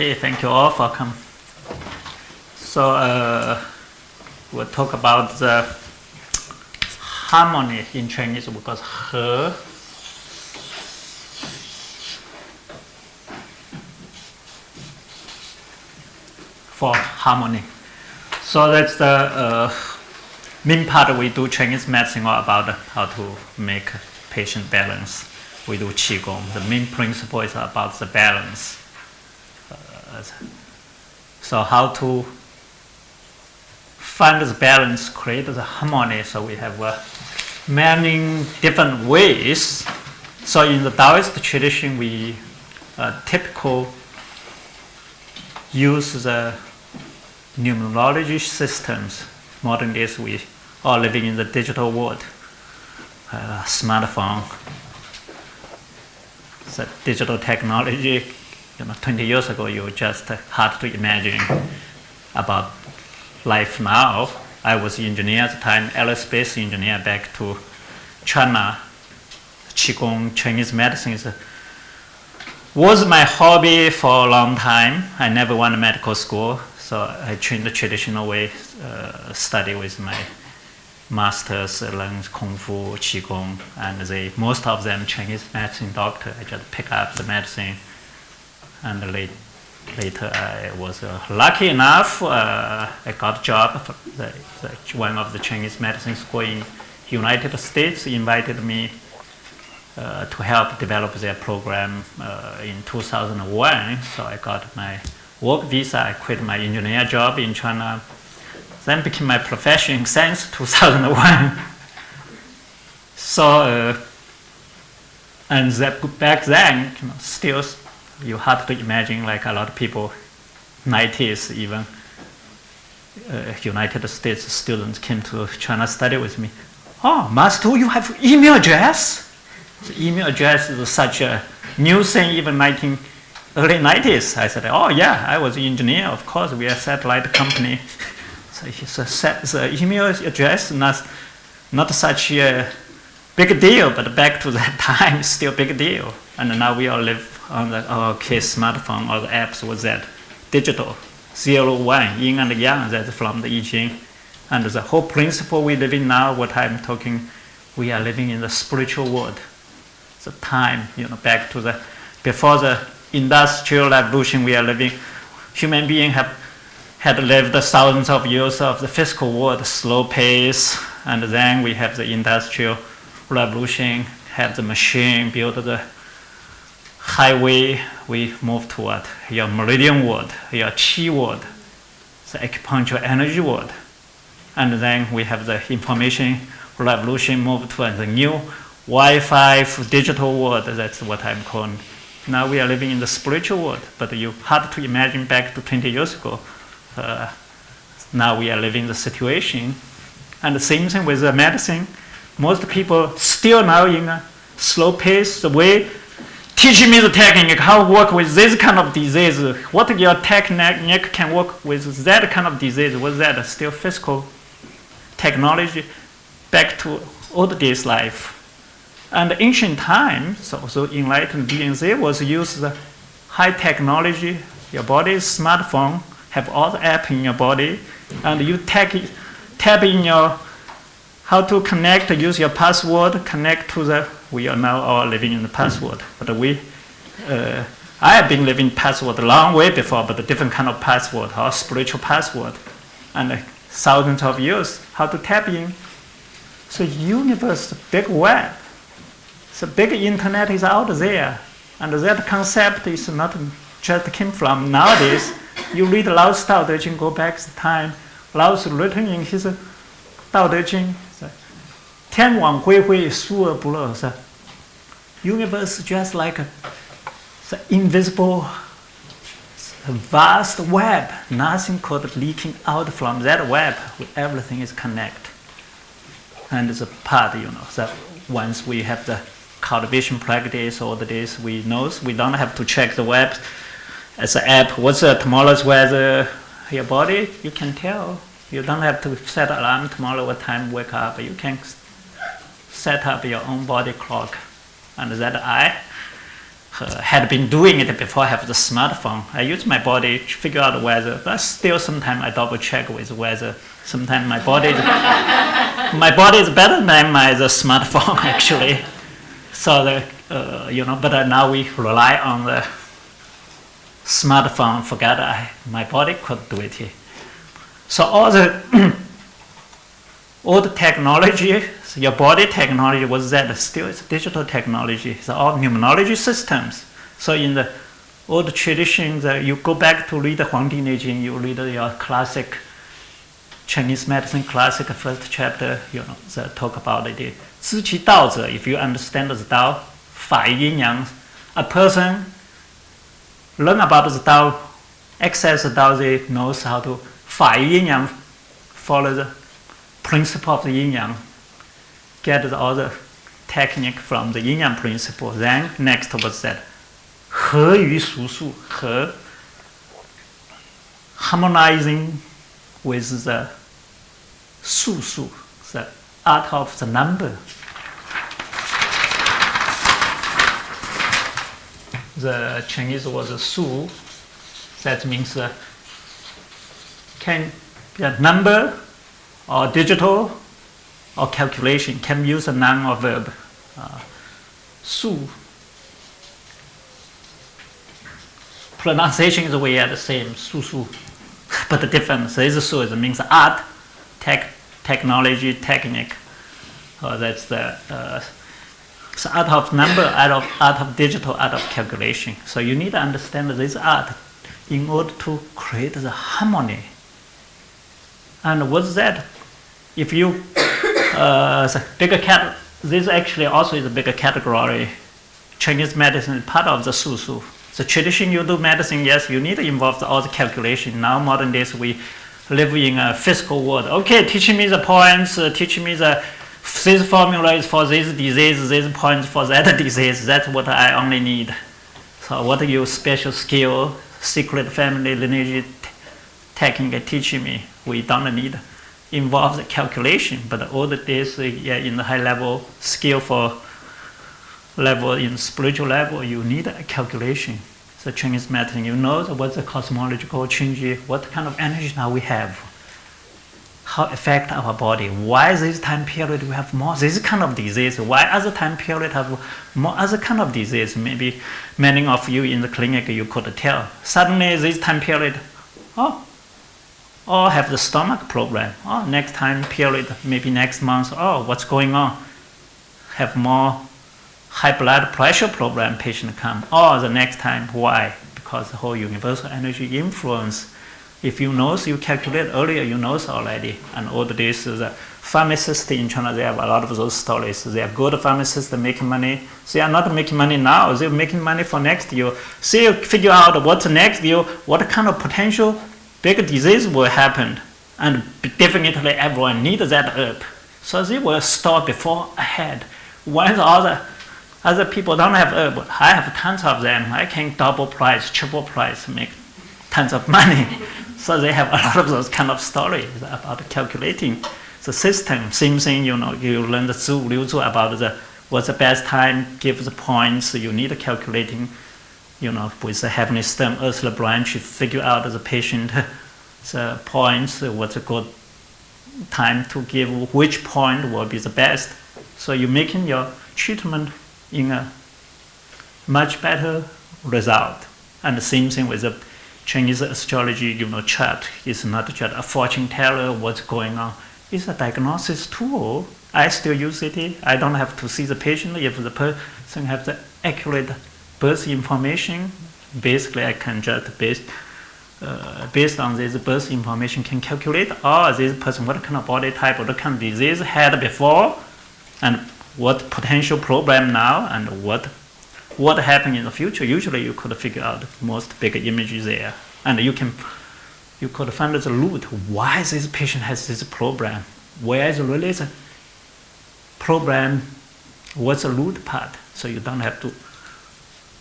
Okay, thank you all for coming. So we'll talk about the harmony in Chinese because he for harmony. So that's the main part we do Chinese medicine all about how to make patient balance. We do Qigong. The main principle is about the balance. So how to find the balance, create the harmony. So we have many different ways. So in the Daoist tradition, we typical use the numerology systems. Modern days, we are living in the digital world. Smartphone, the digital technology. 20 years ago, you just hard to imagine about life now. I was an engineer at the time, aerospace engineer back to China. Qigong, Chinese medicine was my hobby for a long time. I never went to medical school, so I trained the traditional way, study with my masters, learned Kung Fu, Qigong, and most of them Chinese medicine doctor. I just pick up the medicine. And later I was lucky enough, I got a job for one of the Chinese medicine school in United States invited me to help develop their program in 2001. So I got my work visa, I quit my engineer job in China, then became my profession since 2001. So, and that back then, still you hard to imagine, like a lot of people, 90s even, United States students came to China study with me. Oh, Master, you have email address? The email address is such a new thing, even early 90s. I said, oh yeah, I was an engineer, of course, we are a satellite company. So he said, the email address, not such a big deal, but back to that time, still big deal. And now we all live on the smartphone or the apps with that digital 0-1 yin and yang, that's from the I Ching. And the whole principle we live in now, what I'm talking, we are living in the spiritual world. The time, back to before the industrial revolution we are living, human beings had lived thousands of years of the physical world, slow pace, and then we have the industrial revolution, have the machine, build the highway, we move toward your meridian world, your chi world, the acupuncture energy world. And then we have the information revolution, move toward the new Wi-Fi digital world. That's what I'm calling. Now we are living in the spiritual world, but you hard to imagine back to 20 years ago. Now we are living the situation. And the same thing with the medicine. Most people still now in a slow pace, the way teaching me the technique, how to work with this kind of disease, what your technique can work with that kind of disease, was that still physical technology back to old days life. And ancient times, so enlightened beings, they was use the high technology, your body's smartphone, have all the app in your body, and you tap in your, how to connect, use your password, connect to we are now all living in the password. But I have been living password a long way before, but a different kind of password, or spiritual password. And thousands of years, how to tap in. So universe, big web. The big internet is out there. And that concept is not just came from nowadays. You read Lao's Dao De Jing, go back to time. Lao's written in his Dao De Jing, 天网恢恢，疏而不漏. Universe just like the invisible, vast web. Nothing could leaking out from that web. Everything is connected. And the part, that once we have the cultivation practice, all the days we don't have to check the web as an app. What's tomorrow's weather? Your body, you can tell. You don't have to set alarm tomorrow what time wake up. You can set up your own body clock. And that had been doing it before I have the smartphone. I use my body to figure out whether, but still sometimes I double check with whether sometimes my body is better than the smartphone actually. So but now we rely on the smartphone. Forget my body could do it. So all the technology, so your body technology was that still it's digital technology. It's all numerology systems. So in the old traditions, you go back to read the Huangdi Neijing, you read your classic Chinese medicine classic first chapter, they talk about the 知其道者, if you understand the Dao, 法于阴阳, a person learn about the Dao, access the Dao, they knows how to 法于阴阳, follow the principle of the yin yang, get all the technique from the yin yang principle. Then next was that 和于俗数, 和 harmonizing with the 数数, the art of the number. The Chinese was 数, that means can be a number or digital or calculation, can use a noun or verb. 数 pronunciation is we are the same, 数数, but the difference is 数 it means art, technology, technique. That's the so art of number, art of digital, art of calculation. So you need to understand this art in order to create the harmony. And what's that? If you this actually also is a bigger category. Chinese medicine is part of the 数数. The tradition you do medicine, yes, you need to involve all the calculation. Now modern days we live in a physical world. Okay, teach me the points, teach me this formula is for this disease, this point for that disease. That's what I only need. So what are your special skill, secret family lineage technique teaching me? We don't need involve the calculation, but all the days in the high level skill for level, in spiritual level, you need a calculation. So Chinese medicine, you know what's the cosmological change, what kind of energy now we have, how affect our body, why this time period we have more this kind of disease, why other time period have more other kind of disease. Maybe many of you in the clinic you could tell, suddenly this time period, or have the stomach problem, or next time period, maybe next month, what's going on? Have more high blood pressure problem patient come, or the next time, why? Because the whole universal energy influence. If you know, you calculate earlier, you know already. And all this, the pharmacists in China, they have a lot of those stories. They are good pharmacists making money. They are not making money now, they're making money for next year. So you figure out what's next year, what kind of potential big disease will happen, and definitely everyone needs that herb. So they will store before ahead. When other people don't have herb, I have tons of them. I can double price, triple price, make tons of money. So they have a lot of those kind of stories about calculating the system. Same thing, you learn the Zhu Liu Zhu about what's the best time, give the points. You need calculating. With the heavenly stem, earthly branch, you figure out the patient, the points, what's a good time to give, which point will be the best. So you're making your treatment in a much better result. And the same thing with the Chinese astrology, chart. It's not just a fortune teller, what's going on. It's a diagnosis tool. I still use it. I don't have to see the patient. If the person has the accurate birth information, basically I can just based on this birth information can calculate this person what kind of body type, what kind of disease had before, and what potential problem now, and what happened in the future. Usually you could figure out most big images there, and you could find the root why this patient has this problem, where is really the problem, what's the root part. So you don't have to.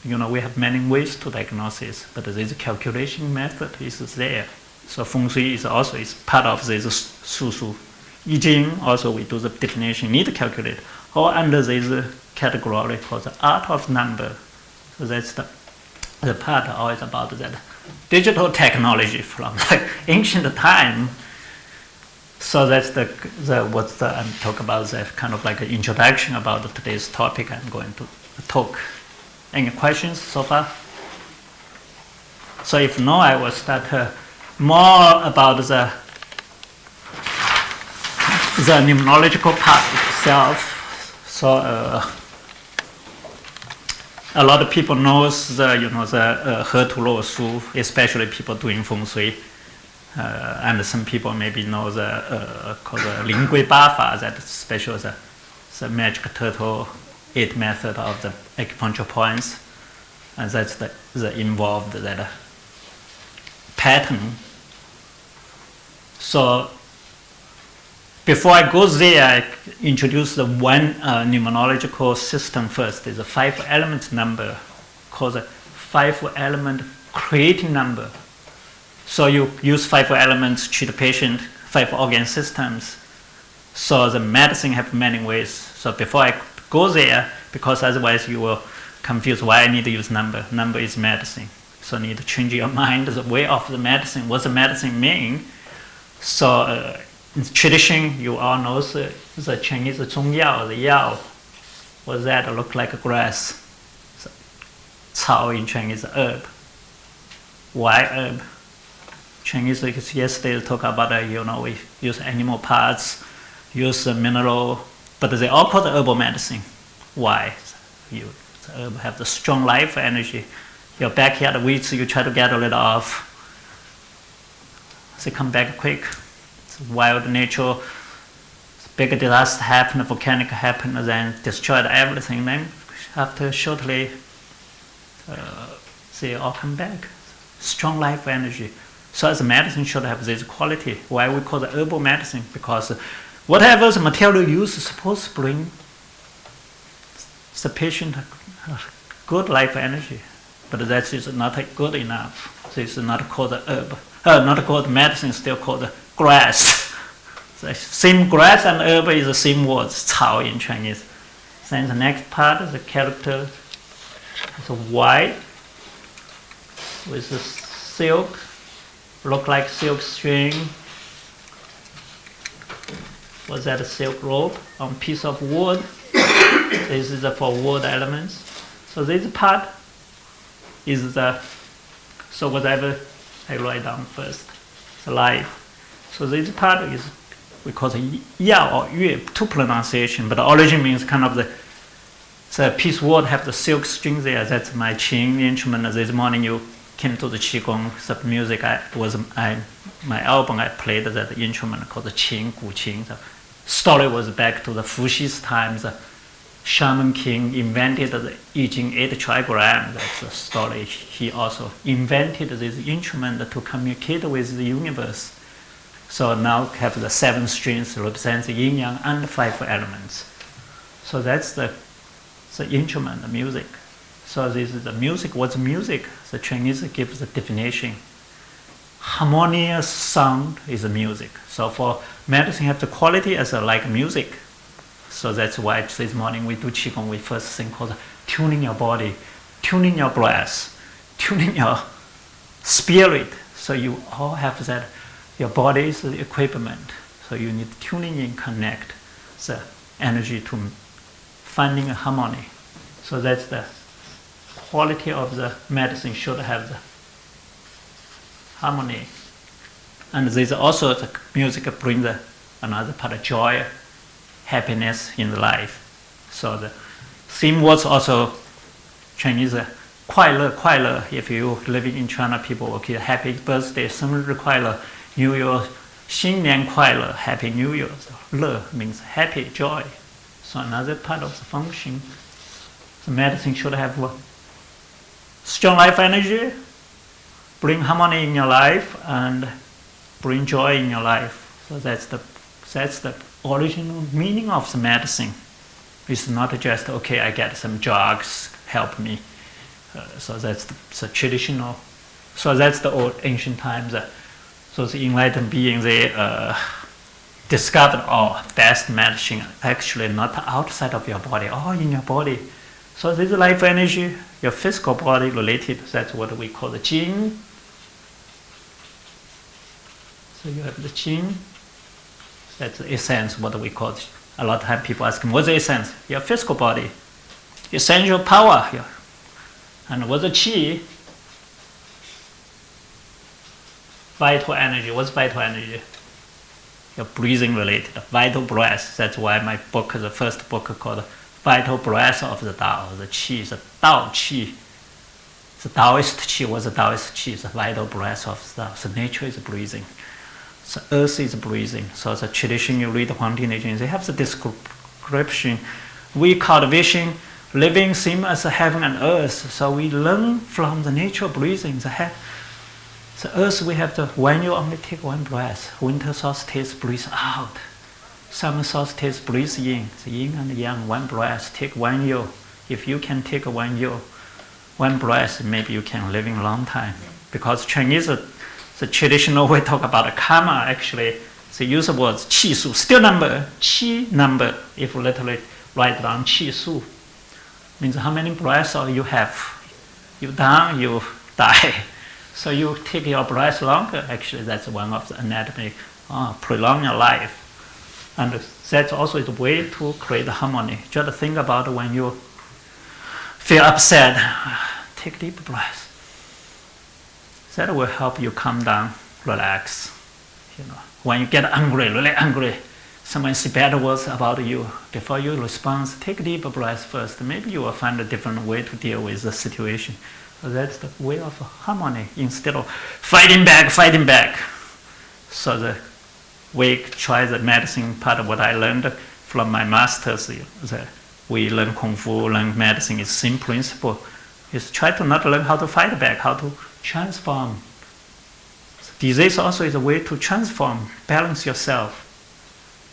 We have many ways to diagnose this, but this calculation method is there. So Feng Shui is also part of this 数数. I Ching also we do the definition, need to calculate. All under this category called the art of number. So that's the part always about that digital technology from the ancient time. So that's I'm talking about that kind of like an introduction about today's topic I'm going to talk. Any questions so far? So if no, I will start more about the numerological part itself. So a lot of people knows the He Tu Lo Su, especially people doing feng shui, and some people maybe know the called the Ling Gui Ba Fa, that special the magic turtle 8 method of the acupuncture points, and that's the involved that pattern. So before I go there, I introduce the one numerological system first. It's a 5-element number called the 5-element creating number. So you use 5 elements to treat the patient, 5 organ systems. So the medicine have many ways. So before I go there, because otherwise you will confuse why I need to use number. Number is medicine. So you need to change your mind, the way of the medicine. What the medicine mean? So in tradition, you all know the Chinese Zhong Yao, the Yao. What that look like a grass? So, Cao in Chinese herb. Why herb? Chinese yesterday talk about we use animal parts, use mineral, but they all call the herbal medicine. Why? The herb have the strong life energy. Your backyard weeds you try to get rid of, they come back quick. It's wild nature. Big disaster happen, volcanic happen, then destroyed everything. Then after shortly, they all come back. Strong life energy. So as a medicine should have this quality. Why we call it herbal medicine? Because whatever the material used is supposed to bring the patient good life energy. But that is not good enough. So it's not called herb. Not called medicine, still called grass. The same grass and herb is the same word, 草 in Chinese. Then the next part is the character. It's white with the silk, look like silk string. Was that a silk rope on piece of wood? This is for wood elements. So this part is so whatever I write down first, the life. So this part is, we call it Yao or Yue, 2 pronunciation, but the origin means kind of the piece of wood have the silk string there. That's my Qing instrument. This morning you came to the Qigong, the music my album I played that instrument called the Qing, Gu Qing. The story was back to the Fushi's times. Shaman King invented the I Ching 8 trigram. That's the story. He also invented this instrument to communicate with the universe. So now have the 7 strings represent the yin yang and the 5 elements. So that's the instrument, the music. So this is the music. What's music? The Chinese gives the definition. Harmonious sound is music. So for medicine have the quality as like music. So that's why this morning we do Qigong. We first thing called tuning your body, tuning your breath, tuning your spirit. So you all have that. Your body is the equipment. So you need tuning in, connect the energy to finding a harmony. So that's the quality of the medicine should have the harmony. And there's also the music brings another part of joy, happiness in the life. So the same words also Chinese 快乐快乐. If you living in China, people will give happy birthday, 生日快乐, New Year, 新年快乐, Happy New Year. So 乐 means happy, joy. So another part of the function, the medicine should have strong life energy, bring harmony in your life, and bring joy in your life. So that's the original meaning of the medicine. It's not just, okay, I get some drugs, help me. So that's the traditional. So that's the old ancient times. So the enlightened beings, they discovered, best medicine actually not outside of your body, in your body. So this life energy, your physical body related, that's what we call the gene. So you have the gene, that's the essence, what we call it. A lot of times people ask me, what's the essence? Your physical body, essential power here. And what's the chi? Vital energy. What's vital energy? Your breathing related, vital breath. That's why my book, the first book called Vital Breath of the Tao. The Qi, the Tao Qi. The Daoist Qi was the Daoist Qi, the vital breath of the Tao. So nature is breathing. So earth is breathing. So the tradition you read Huang Ti, they have the description. We cultivation living same as heaven and earth. So we learn from the nature of breathing. The earth we have when you only take one breath. Winter solstice, breathe out. Summer solstice, breathe in. The yin and yang, one breath, take one year. If you can take 1 year, one breath, maybe you can live in a long time. Because Chinese, the traditional way talk about karma, actually, they use the words qi su, still number, qi number. If you literally write down qi su, means how many breaths you have. You down, you die. So you take your breath longer. Actually, that's one of the anatomy, prolong your life. And that's also a way to create harmony. Just think about when you feel upset, take deep breath. That will help you calm down, relax. When you get angry, really angry, someone say bad words about you, before you respond, take a deep breath first. Maybe you will find a different way to deal with the situation. So that's the way of harmony instead of fighting back. So the way try the medicine part of what I learned from my masters, we learn Kung Fu, learn medicine, is same principle. Is try to not learn how to fight back, how to transform. Disease also is a way to transform, balance yourself.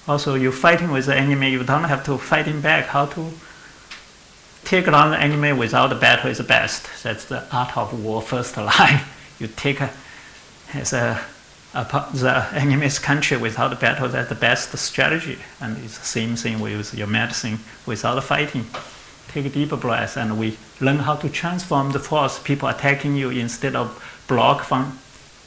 Also, you're fighting with the enemy, you don't have to fight him back. How to take down the enemy without the battle is the best. That's the art of war, first line. You take the enemy's country without the battle, that's the best strategy. And it's the same thing with your medicine, without fighting. Take a deeper breath, and we learn how to transform the force. People attacking you, instead of block from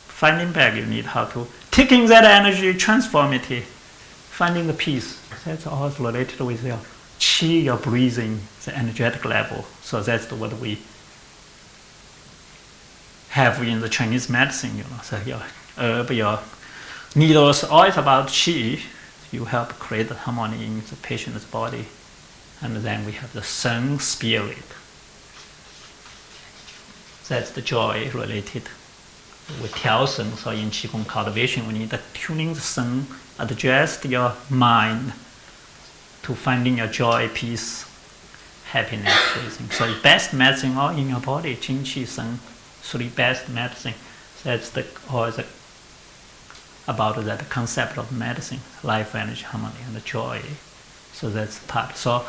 finding back, you need how to taking that energy, transform it, finding the peace. That's all related with your qi, your breathing, the energetic level. So that's what we have in the Chinese medicine. So your herb, your needles, all is about qi. You help create harmony in the patient's body. And then we have the sun spirit. That's the joy related with Tiao Shen. So in Qigong cultivation, we need to tuning the sun, adjust your mind to finding your joy, peace, happiness. So the best medicine all in your body, Qing, Qi, Shen, three best medicine. That's about that concept of medicine, life, energy, harmony, and the joy. So that's part. So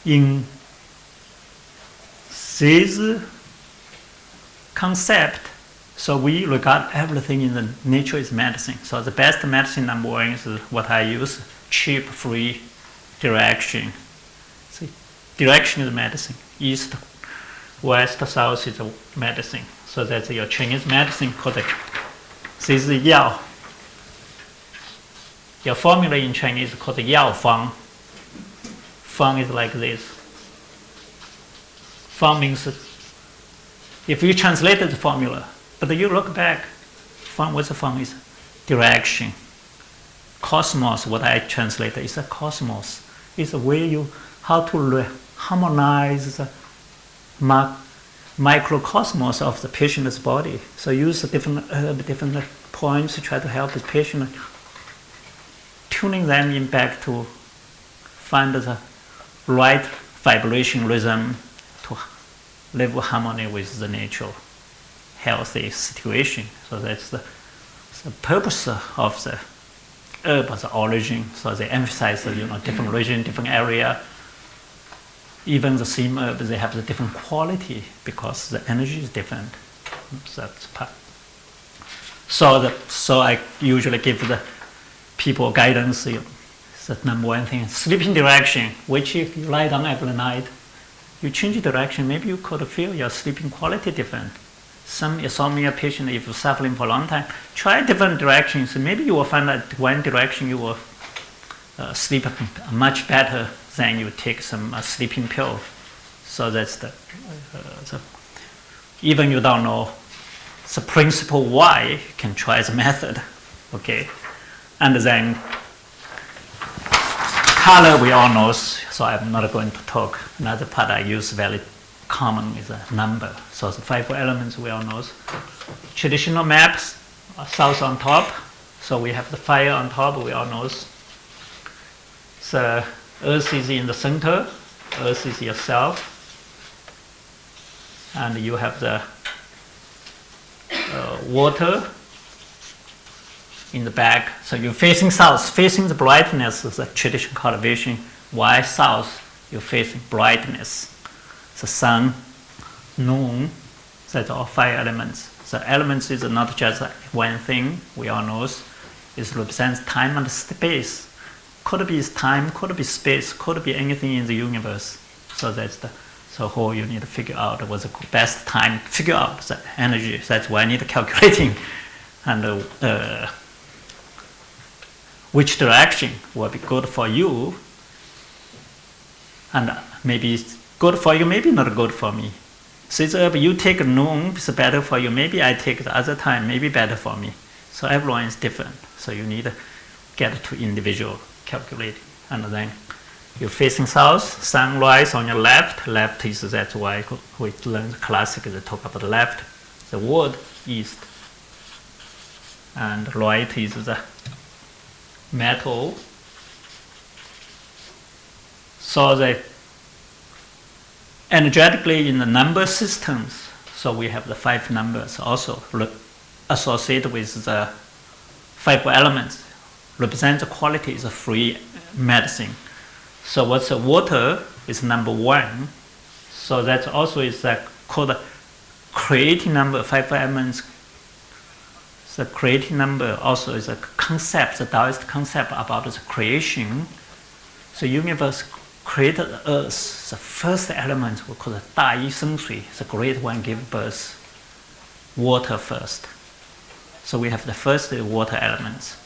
in this concept, so we regard everything in the nature is medicine. So the best medicine, number one, is what I use, cheap, free direction. See, direction is medicine. East, west, south is medicine. So that's your Chinese medicine called this is Yao. Your formula in Chinese is called Yao Fang. Fang is like this. Fang means, if you translate the formula, but you look back, Fang, what's the Fang is? Direction. Cosmos, what I translate is a cosmos. It's a way how to harmonize the microcosmos of the patient's body. So use different points to try to help the patient, tuning them in back to find the right vibration rhythm to live in harmony with the natural healthy situation. So that's the purpose of the herb, the origin. So they emphasize different region, different area. Even the same herb, they have the different quality because the energy is different. So that's part. So I usually give the people guidance. The number one thing, sleeping direction, which if you lie down every night, You change direction, maybe you could feel your sleeping quality different. Some insomnia patient, if you're suffering for a long time, try different directions. Maybe you will find that one direction you will sleep much better than you take some sleeping pill. So that's the even you don't know the principle why, you can try the method. Okay, and then color we all know, so I'm not going to talk. Another part I use very common is a number. So the 5 elements we all know. Traditional maps, south on top. So we have the fire on top, we all know. The earth is in the center, earth is yourself. And you have the water in the back. So you're facing south, facing the brightness is the traditional cultivation. Why south? You're facing brightness. The sun, noon, that's all 5 elements. The elements is not just one thing, we all know. It represents time and space. Could be time, could be space, could be anything in the universe. So that's the whole you need to figure out what's the best time, figure out the energy. That's why I need calculating. And which direction will be good for you. And maybe it's good for you, maybe not good for me. So if you take noon, it's better for you. Maybe I take the other time, maybe better for me. So everyone is different. So you need to get to individual calculating. And then you're facing south, sunrise on your left. Left is, that's why we learn classic, they talk about the left. The wood, east. And right is the metal. So the energetically in the number systems, so we have the 5 numbers also associated with the 5 elements. Represent the quality is a free medicine. So what's the water is number 1. So that also is called creating number, 5 elements. The creating number also is a concept, the Daoist concept about the creation. So universe created earth, the first element we call the 大一生水, the great one gave birth, water first. So we have the first water elements.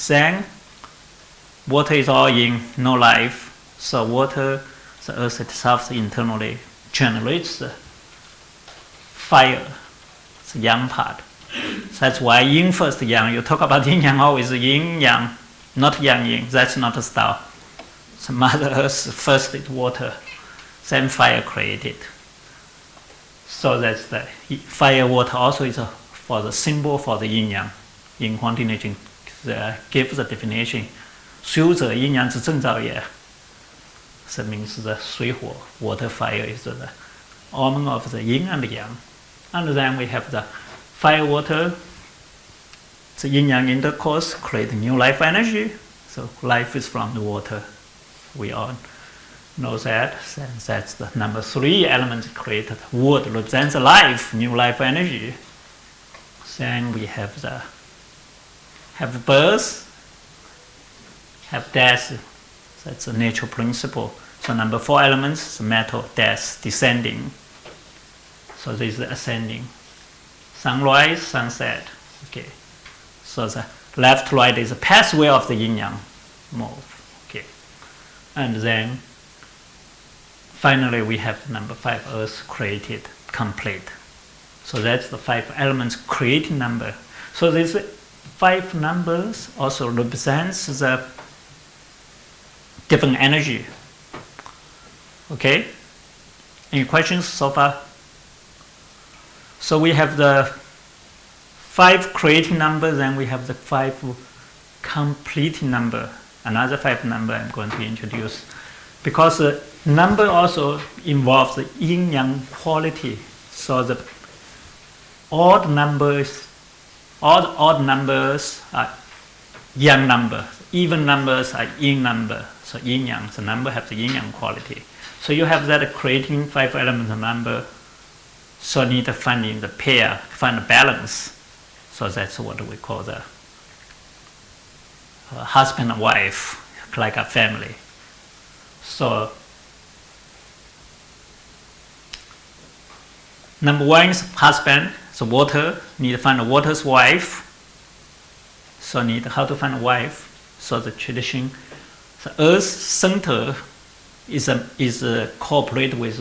Then water is all in, no life. So water, the earth itself internally generates the fire, the yang part. So that's why yin first yang. You talk about yin yang always yin yang, not yang yin. That's not a style. So Mother Earth first is water, then fire created. So that's the fire, water also is for the symbol for the yin yang. In continuation, gives the definition. 水者阴阳之正造也. So it means the 水火, water, fire is the organ of the yin and the yang. And then we have the fire, water, the yin yang intercourse create new life energy. So life is from the water. We all know that. That's the number 3 element created. Wood represents life, new life energy. Then we have birth, have death. That's a natural principle. So number 4 elements, the metal, death, descending. So this is ascending. Sunrise, sunset. Okay. So the left, right is a pathway of the yin yang move. Okay. And then finally we have number 5, earth created, complete. So that's the 5 elements creating number. So these 5 numbers also represents the different energy. Okay? Any questions so far? So we have the 5 creating numbers, and we have the 5 completing number. Another 5 number I'm going to introduce. Because the number also involves the yin-yang quality. So the odd numbers are yang number. Even numbers are yin number. So yin-yang, the number has the yin-yang quality. So you have that creating 5 elements of number. So need to find in the pair, find the balance. So that's what we call the husband and wife, like a family. So Number 1 is husband, so water, need to find a water's wife. So need how to find a wife. So the tradition, the earth center is cooperate with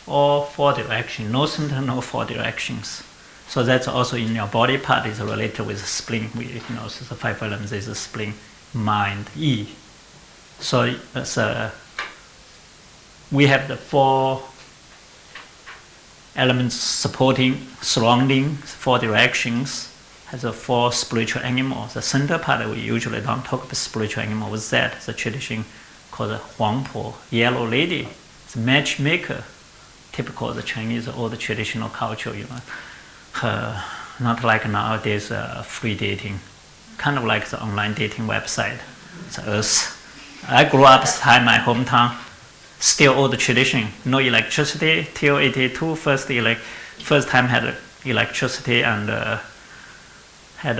all 4 directions. No center, no 4 directions. So that's also in your body part is related with spleen. So the 5 elements is spleen, mind, E. So we have the 4 elements supporting, surrounding 4 directions. Has a 4 spiritual animals. The center part we usually don't talk about spiritual animal with that. The tradition called the Huangpo, yellow lady. It's a matchmaker, typical of the Chinese old traditional culture. Not like nowadays free dating, kind of like the online dating website. It's us. I grew up in my hometown, still old tradition. No electricity till 82. First time had electricity and had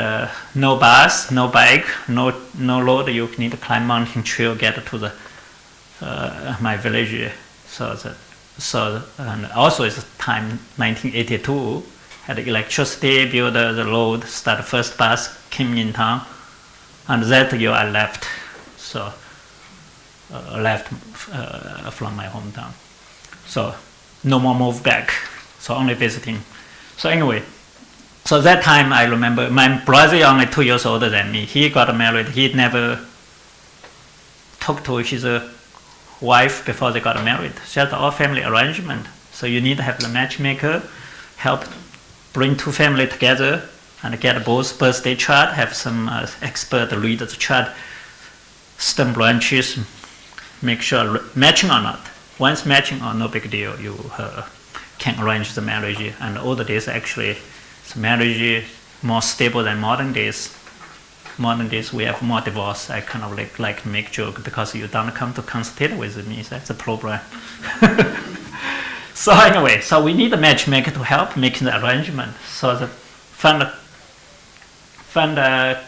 no bus, no bike, no road. You need to climb mountain trail get to the my village. And also it's time 1982. Had electricity, build the road, start first bus, came in town, and that year I left. So left from my hometown. So no more move back. So only visiting. So anyway, so that time I remember my brother only 2 years older than me. He got married. He never talked to his wife before they got married. Just all family arrangement. So you need to have the matchmaker help bring 2 families together and get both birthday chart, have some expert read the chart, stem branches, make sure matching or not. Once matching or no big deal, you can arrange the marriage. And older days actually, the marriage more stable than modern days. Modern days we have more divorce. I kind of like to make joke because you don't come to consult with me. That's a problem. So anyway, so we need a matchmaker to help making the arrangement. So the find a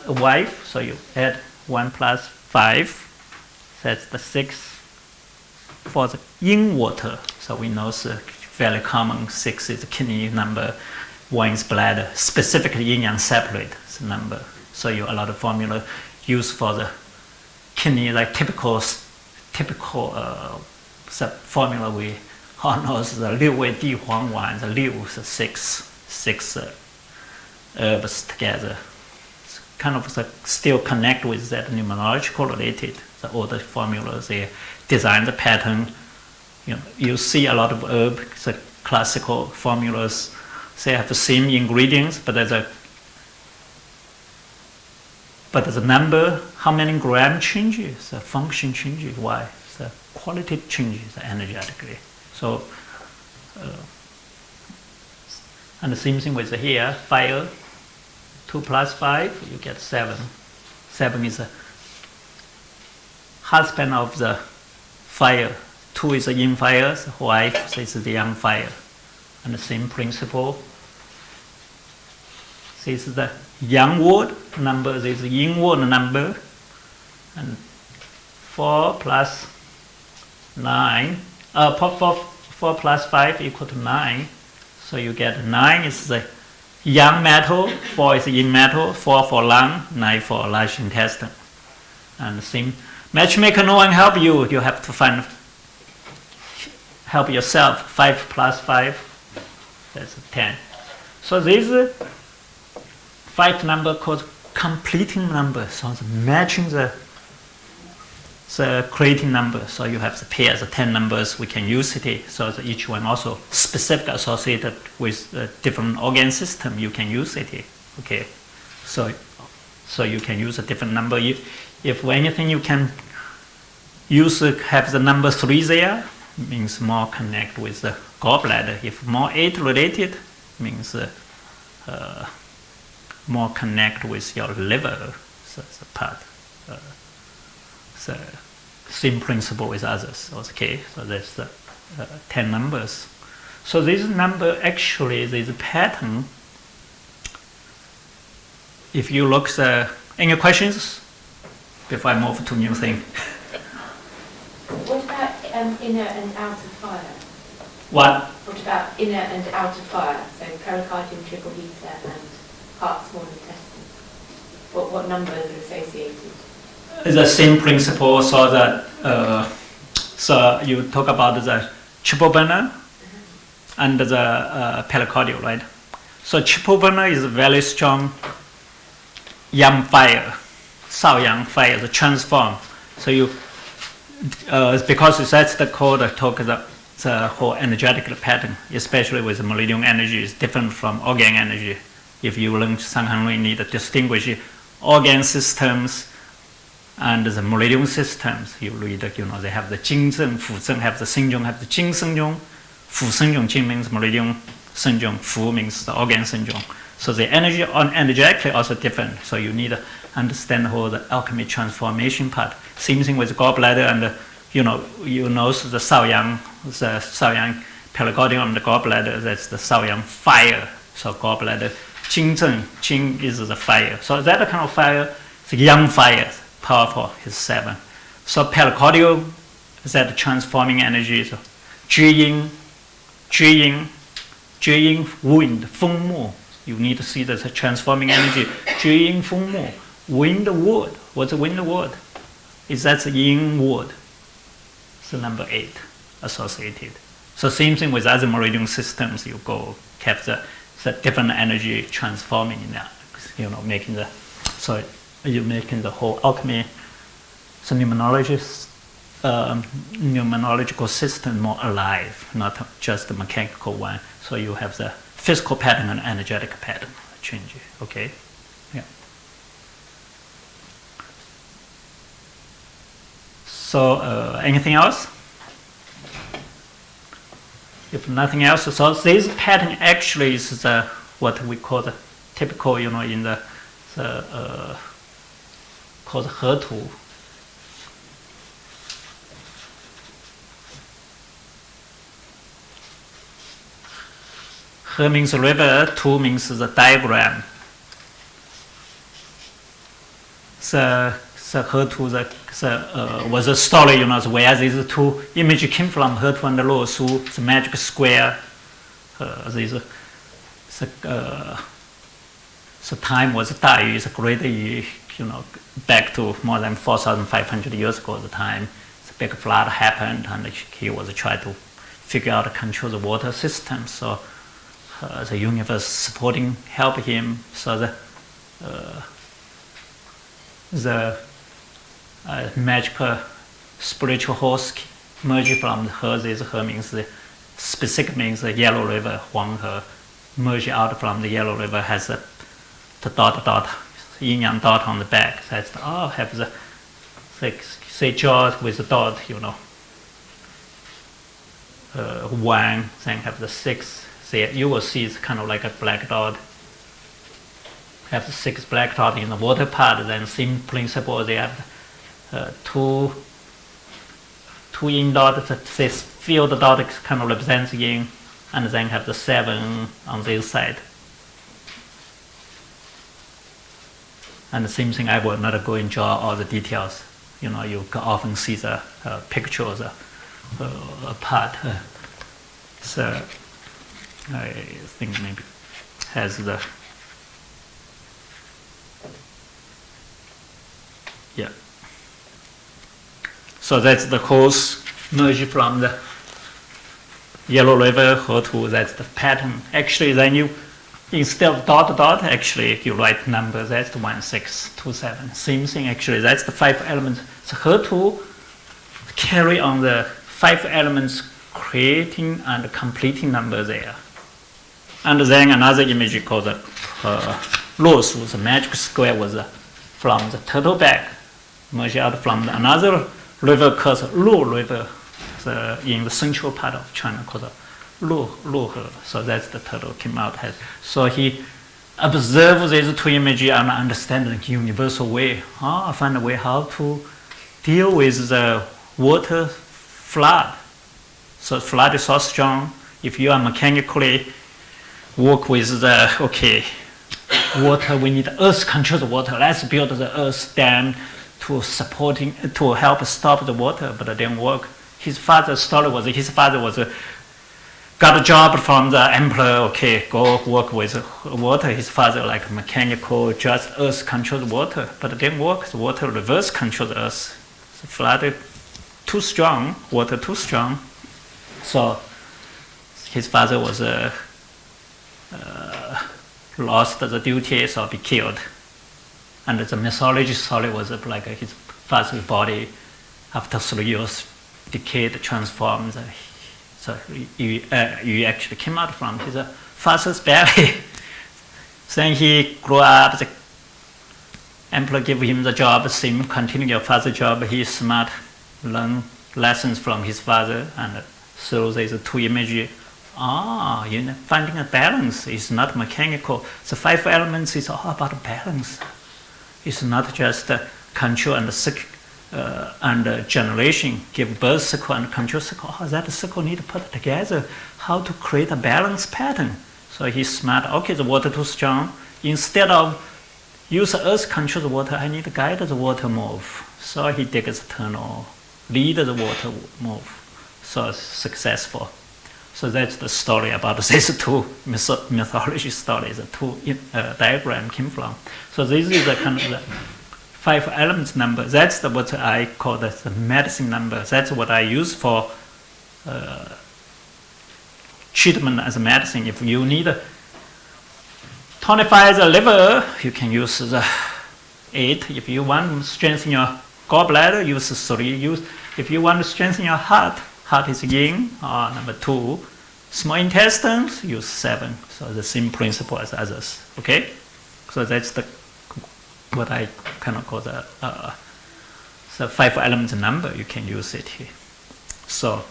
wife. So you add 1 plus 5. That's the 6 for the yin water. So we know it's very common. 6 is the kidney number. 1 is bladder. Specifically yin yang separate number. So you a lot of formula used for the kidney, like typical formula we all know is the 6味地黄丸. The 6 is 6 herbs together. It's kind of still connect with that numerological related. The older formulas, they design the pattern. You see a lot of herbs, the classical formulas. They have the same ingredients, but the number, how many gram changes, the function changes, why? The quality changes energetically. So, and the same thing with here, fire, 2 plus 5, you get 7. 7 is the husband of the fire. 2 is the yin fire, the wife is the yang fire. And the same principle. This is the yang word number, this is the yin word number. And 4 plus 9, 4 plus 5 equal to 9. So you get 9 is the yang metal, 4 is the yin metal, 4 for lung, 9 for large intestine. And the same matchmaker, no one help you. You have to help yourself. 5 plus 5, that's 10. So this 5 number called completing number. So it's matching the creating number. So you have the pairs of 10 numbers, we can use it. So each one also specific associated with a different organ system, you can use it. Okay, so you can use a different number. If anything you can use, have the number 3 there, means more connect with the gallbladder. If more 8 related, means more connect with your liver. So it's a part. So same principle with others. Okay, so that's the 10 numbers. So this number actually, this pattern, if you look any questions before I move to new thing? What about inner and outer fire? What? What about inner and outer fire? So pericardium, triple heater, and heart, small intestine. What numbers are associated? It's the same principle. So that so you talk about the triple burner and the pericardium, right? So triple burner is very strong yang fire, Sao Yang fire, the transform. So you because that's the code that talk the whole energetic pattern, especially with the meridian energy, is different from organ energy. If you learn Shanghai, you need to distinguish organ systems and the meridian systems. You read, they have the Jing Zheng, Fu Zheng, have the Xing Zhong, have the Jing Sheng Zhong. Fu Sheng Zhong, Jing means meridian, Sheng Zhong, Fu means the organ Sheng Zhong. So the energy energetically also different. So you need to understand whole the alchemy transformation part. Same thing with gallbladder and you know the Sao Yang pericardium and the gallbladder. That's the Sao Yang fire. So gallbladder, Jing Zheng, Jing is the fire. So that kind of fire, the yang fire, powerful is 7. So pericardium is that transforming energy. So Zhi Yin, wind, Feng Mo. You need to see the transforming energy. Zhi Yin, Feng Mo. Wind word. What's the wind word? Is that the yin word? So number 8 associated. So same thing with other meridian systems. You go capture the different energy transforming in that. Making the so you're making the whole alchemy, so numerological system more alive, not just the mechanical one. So you have the physical pattern and energetic pattern change. Okay. Yeah. So anything else? If nothing else, so this pattern actually is what we call the typical, in the called He Tu. He means river, Tu means the diagram. The He Tu was a story, where these two images came from, He Tu and the Lo Su, the magic square. The time was Daoist, is a great, back to more than 4,500 years ago. The time the big flood happened, and he was trying to figure out control the water system. So the universe supporting, help him. So the magical spiritual horse merged from her. This her means the specific means the yellow river. Huang He merged out from the yellow river has the dot yin yang dot on the back. That's have the say jaws with the dot. One then have the 6. You will see it's kind of like a black dot. Have the 6 black dot in the water part. Then same principle. They have two yin dots. This field dot kind of represents yin, and then have the 7 on this side. And the same thing, I will not go and draw all the details. You can often see the pictures apart. So I think maybe has the yeah. So that's the horse merged from the yellow river He Tu. That's the pattern. Actually, then you instead of dot, actually you write numbers. That's the 1627. Same thing. Actually, that's the 5 elements. So He Tu carry on the 5 elements, creating and completing number there. And then another image called the Lo Su, the magic square, was from the turtle back, merged out from another river called Lu River, in the central part of China called Lu He. So that's the turtle came out. So he observes these 2 images and understands the universal way. Find a way how to deal with the water flood. So flood is so strong. If you are mechanically work with the water, we need earth control the water. Let's build the earth dam to help stop the water, but it didn't work. His father's story was his father was got a job from the emperor. Okay, go work with water. His father like mechanical, just earth controls water, but it didn't work. The water reverse controls earth. The flood too strong, water too strong. So his father was lost the duty, so be killed. And the mythology story was like his father's body after 3 years decayed, transformed. So you actually came out from his father's belly. Then he grew up. The emperor gave him the job. Same, continue your father's job. He's smart, learn lessons from his father, and through these two images. Finding a balance is not mechanical. The 5 elements is all about balance. It's not just control and generation, give birth cycle and control cycle. That cycle need to put together. How to create a balanced pattern. So he's smart. Okay, the water too strong. Instead of use the earth control the water, I need to guide the water move. So he digs a tunnel, lead the water move. So successful. So that's the story about these two mythology stories, the two diagram came from. So this is the kind of the 5 elements number. That's what I call the medicine number. That's what I use for treatment as a medicine. If you need to tonify the liver, you can use the 8. If you want to strengthen your gallbladder, use 3. If you want to strengthen your heart is yin, number 2. Small intestines, use 7. So the same principle as others. Okay? So that's what I kind of call the 5 elements number. You can use it here. So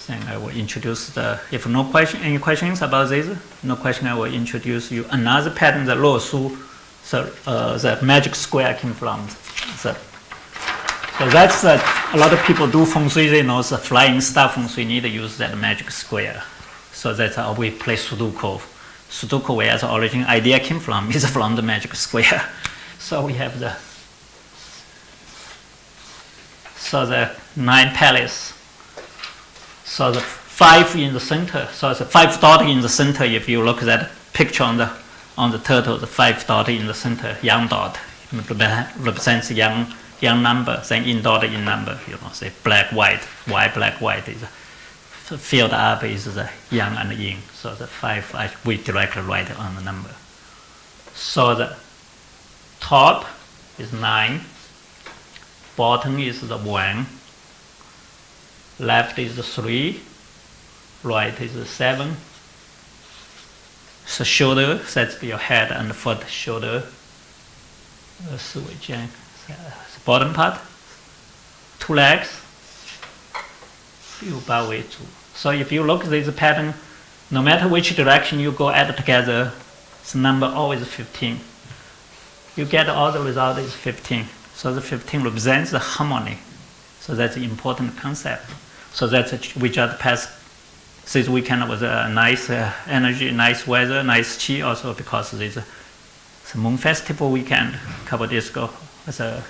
then I will introduce if any questions about this, no question, I will introduce you another pattern, the Lo Su, the magic square came from. So that's a lot of people do feng shui, they know the flying star feng shui need to use that magic square. So that's how we play Sudoku. Sudoku, where the origin idea came from, is from the magic square. So we have the 9 palace. So the 5 in the center. So it's a 5 dot in the center. If you look at that picture on the turtle, the 5 dot in the center, yang dot represents yang number, then in dot in number, say black, white, black, white is filled up is the yang and yin. So the 5, we directly write on the number. So the top is 9, bottom is the 1, left is the 3, right is the 7. So shoulder, that's your head and foot, shoulder. Bottom part, 2 legs, so if you look at this pattern, no matter which direction you go add together, the number always 15. You get all the result is 15. So the 15 represents the harmony. So that's an important concept. So that's we just passed this weekend was a nice energy, nice weather, nice chi also because it's a moon festival weekend a couple of days ago. It's a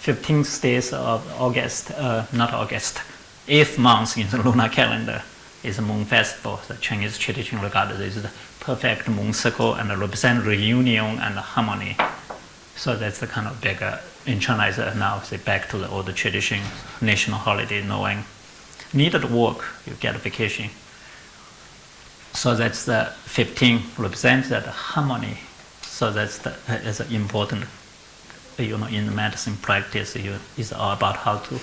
15th days of August, not August, 8th month in the lunar calendar is a moon festival. The Chinese tradition regarded this as the perfect moon cycle and represent reunion and harmony. So that's the kind of bigger in China is now say back to the old tradition, national holiday, knowing needed work, you get a vacation. So that's the 15 represents that harmony. So that's an important, in the medicine practice, is all about how to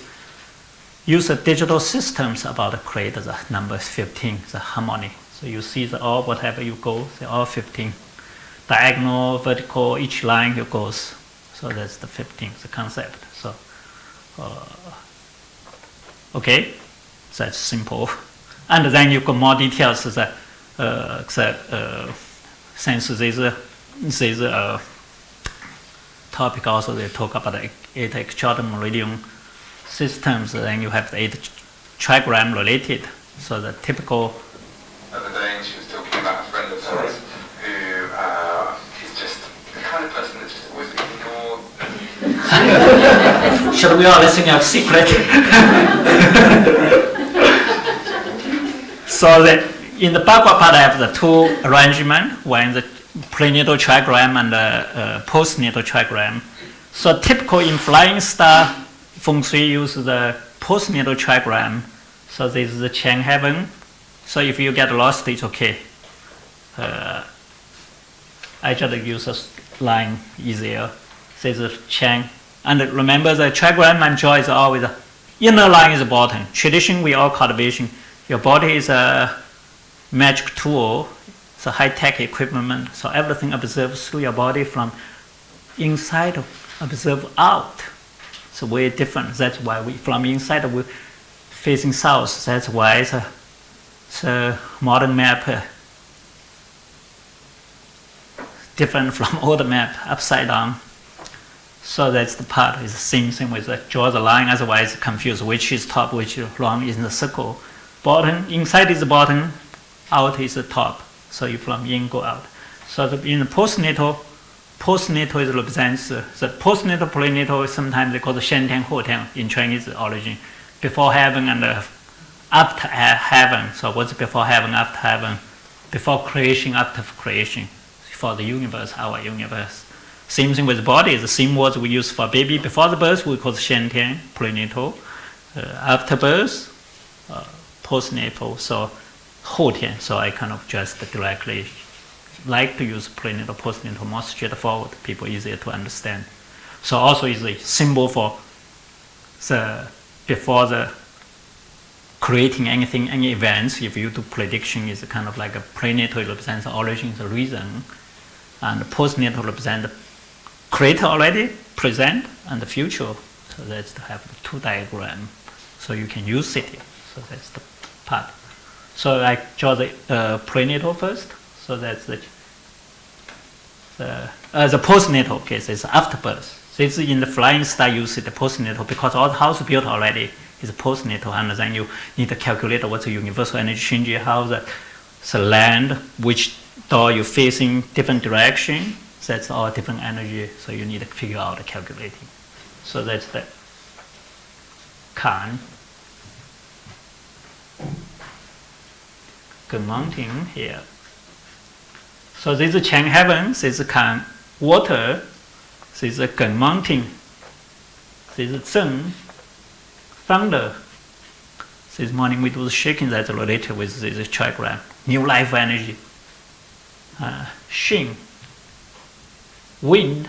use the digital systems about to create the number 15, the harmony. So you see all whatever you go, they're all 15. Diagonal, vertical, each line you goes. So that's the 15, the concept. So, okay, that's simple. And then you go more details. Since this topic also they talk about 8 extraordinary meridian systems. Then you have the 8 trigram related. So the typical. The other day, she was talking about a friend of hers who is just the kind of person that's just always ignored. Should we all listen our secret? So that in the backward part, I have the two arrangement, one the prenatal trigram and the postnatal trigram. So typical in flying star, feng shui uses the postnatal trigram. So this is the Chang heaven. So if you get lost, it's okay. I just use a line easier. This is Chang. And remember the trigram and jaw is always the inner line is the bottom. Tradition, we all cultivation. Your body is a magic tool. It's a high-tech equipment. So everything observes through your body from inside, observe out. It's way different. That's why we, from inside, we facing south. That's why it's a modern map different from old map, upside down. So that's the part. It's the same thing with the draw the line. Otherwise, confused which is top, which is wrong in the circle. Bottom, inside is the bottom, out is the top. So you from in go out. So in the postnatal is represents the postnatal, prenatal. Sometimes they call the Shen Tian Ho Tian in Chinese origin. Before heaven and after heaven. So what's before heaven, after heaven? Before creation, after creation. For the universe, our universe. Same thing with the body. The same words we use for baby. Before the birth, we call Shen Tian, prenatal. After birth, postnatal. So Ho Tian. So I kind of just directly like to use prenatal, postnatal, more straightforward. People easier to understand. So also is a symbol for the before the creating anything, any events. If you do prediction, is kind of like a prenatal represents the origin, the reason, and the postnatal represent the creator already, present, and the future. So that's to have the two diagram. So you can use it. So that's the part. So I draw the prenatal first. So that's the postnatal case is after birth. This is in the flying star use the postnatal because all the house built already is postnatal, and then you need to calculate what's the universal energy change, how the land, which door you're facing, different direction. That's all different energy. So you need to figure out the calculating. So that's the Kan. Good mountain here. So this is Chang heaven, this is Kan water, this is Gun mountain, this is Zheng, thunder. This morning we do the shaking that's related with this trigram. New life energy. Xin, wind.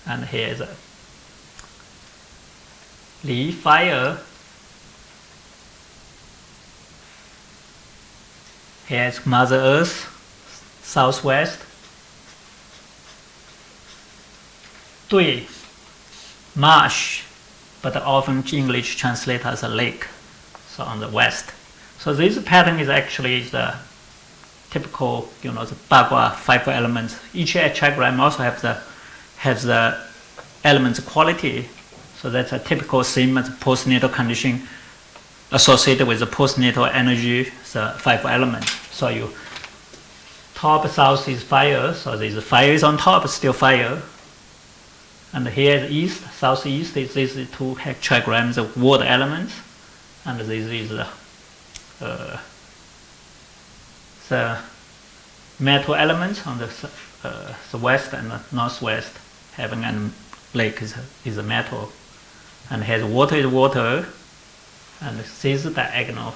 And here's a Li, fire. Here's Mother Earth, southwest. Dui, marsh, but often English translate as a lake, so on the west. So this pattern is actually the typical, the Bagua 5 elements. Each trigram also has the elements quality. So that's a typical same as postnatal condition associated with the postnatal energy, the 5 elements. So you top south is fire, so there's fire is on top, still fire. And here is east, southeast, this is 2 trigrams of water elements, and this is the metal elements on the west and the northwest. Heaven and lake is a metal, and has water is water, and this diagonal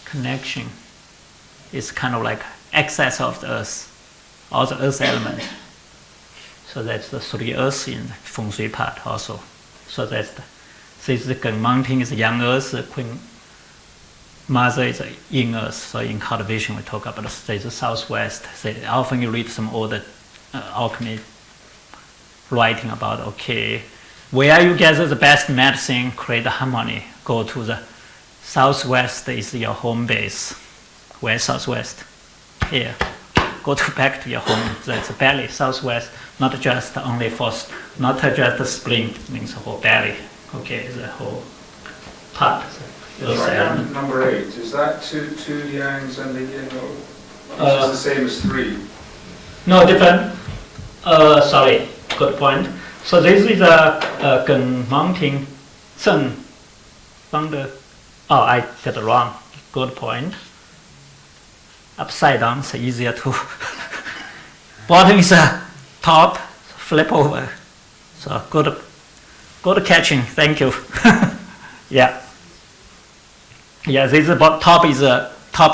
connection is kind of like excess of the earth, all the earth elements. So that's the 3 earths in the feng shui part also. So that's this is the Gun mountain is young earth, the queen mother is yin earth. So in cultivation we talk about the southwest. So often you read some older alchemy writing about, okay, where you gather the best medicine, create harmony, go to the southwest is your home base. Where southwest? Here. Go back to your home. That's the belly, southwest. Not just only not just the spleen, means the whole belly. Okay, the whole part. Sorry, number 8, is that two yangs and the yin, or is the same as 3? No, different. Sorry, good point. So this is a Gun mountain, Zheng, thunder. Oh, I did it wrong. Good point. Upside down is easier to. Bottom is top, flip over. So good catching. Thank you. Yeah. Yeah, this is top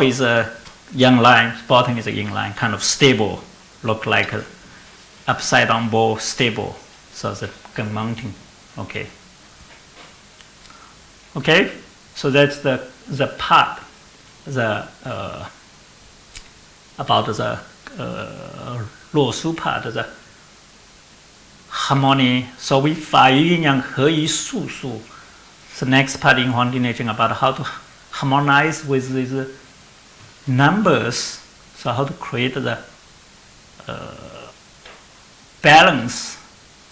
is a yang line, bottom is a yin line, kind of stable. Look like a upside down ball, stable. So the gun mounting. Okay. Okay. So that's the part, about the 洛苏 part, the harmony. So we 法语阴阳合一术数. The next part in Huang Di about how to harmonize with these numbers. So how to create the balance.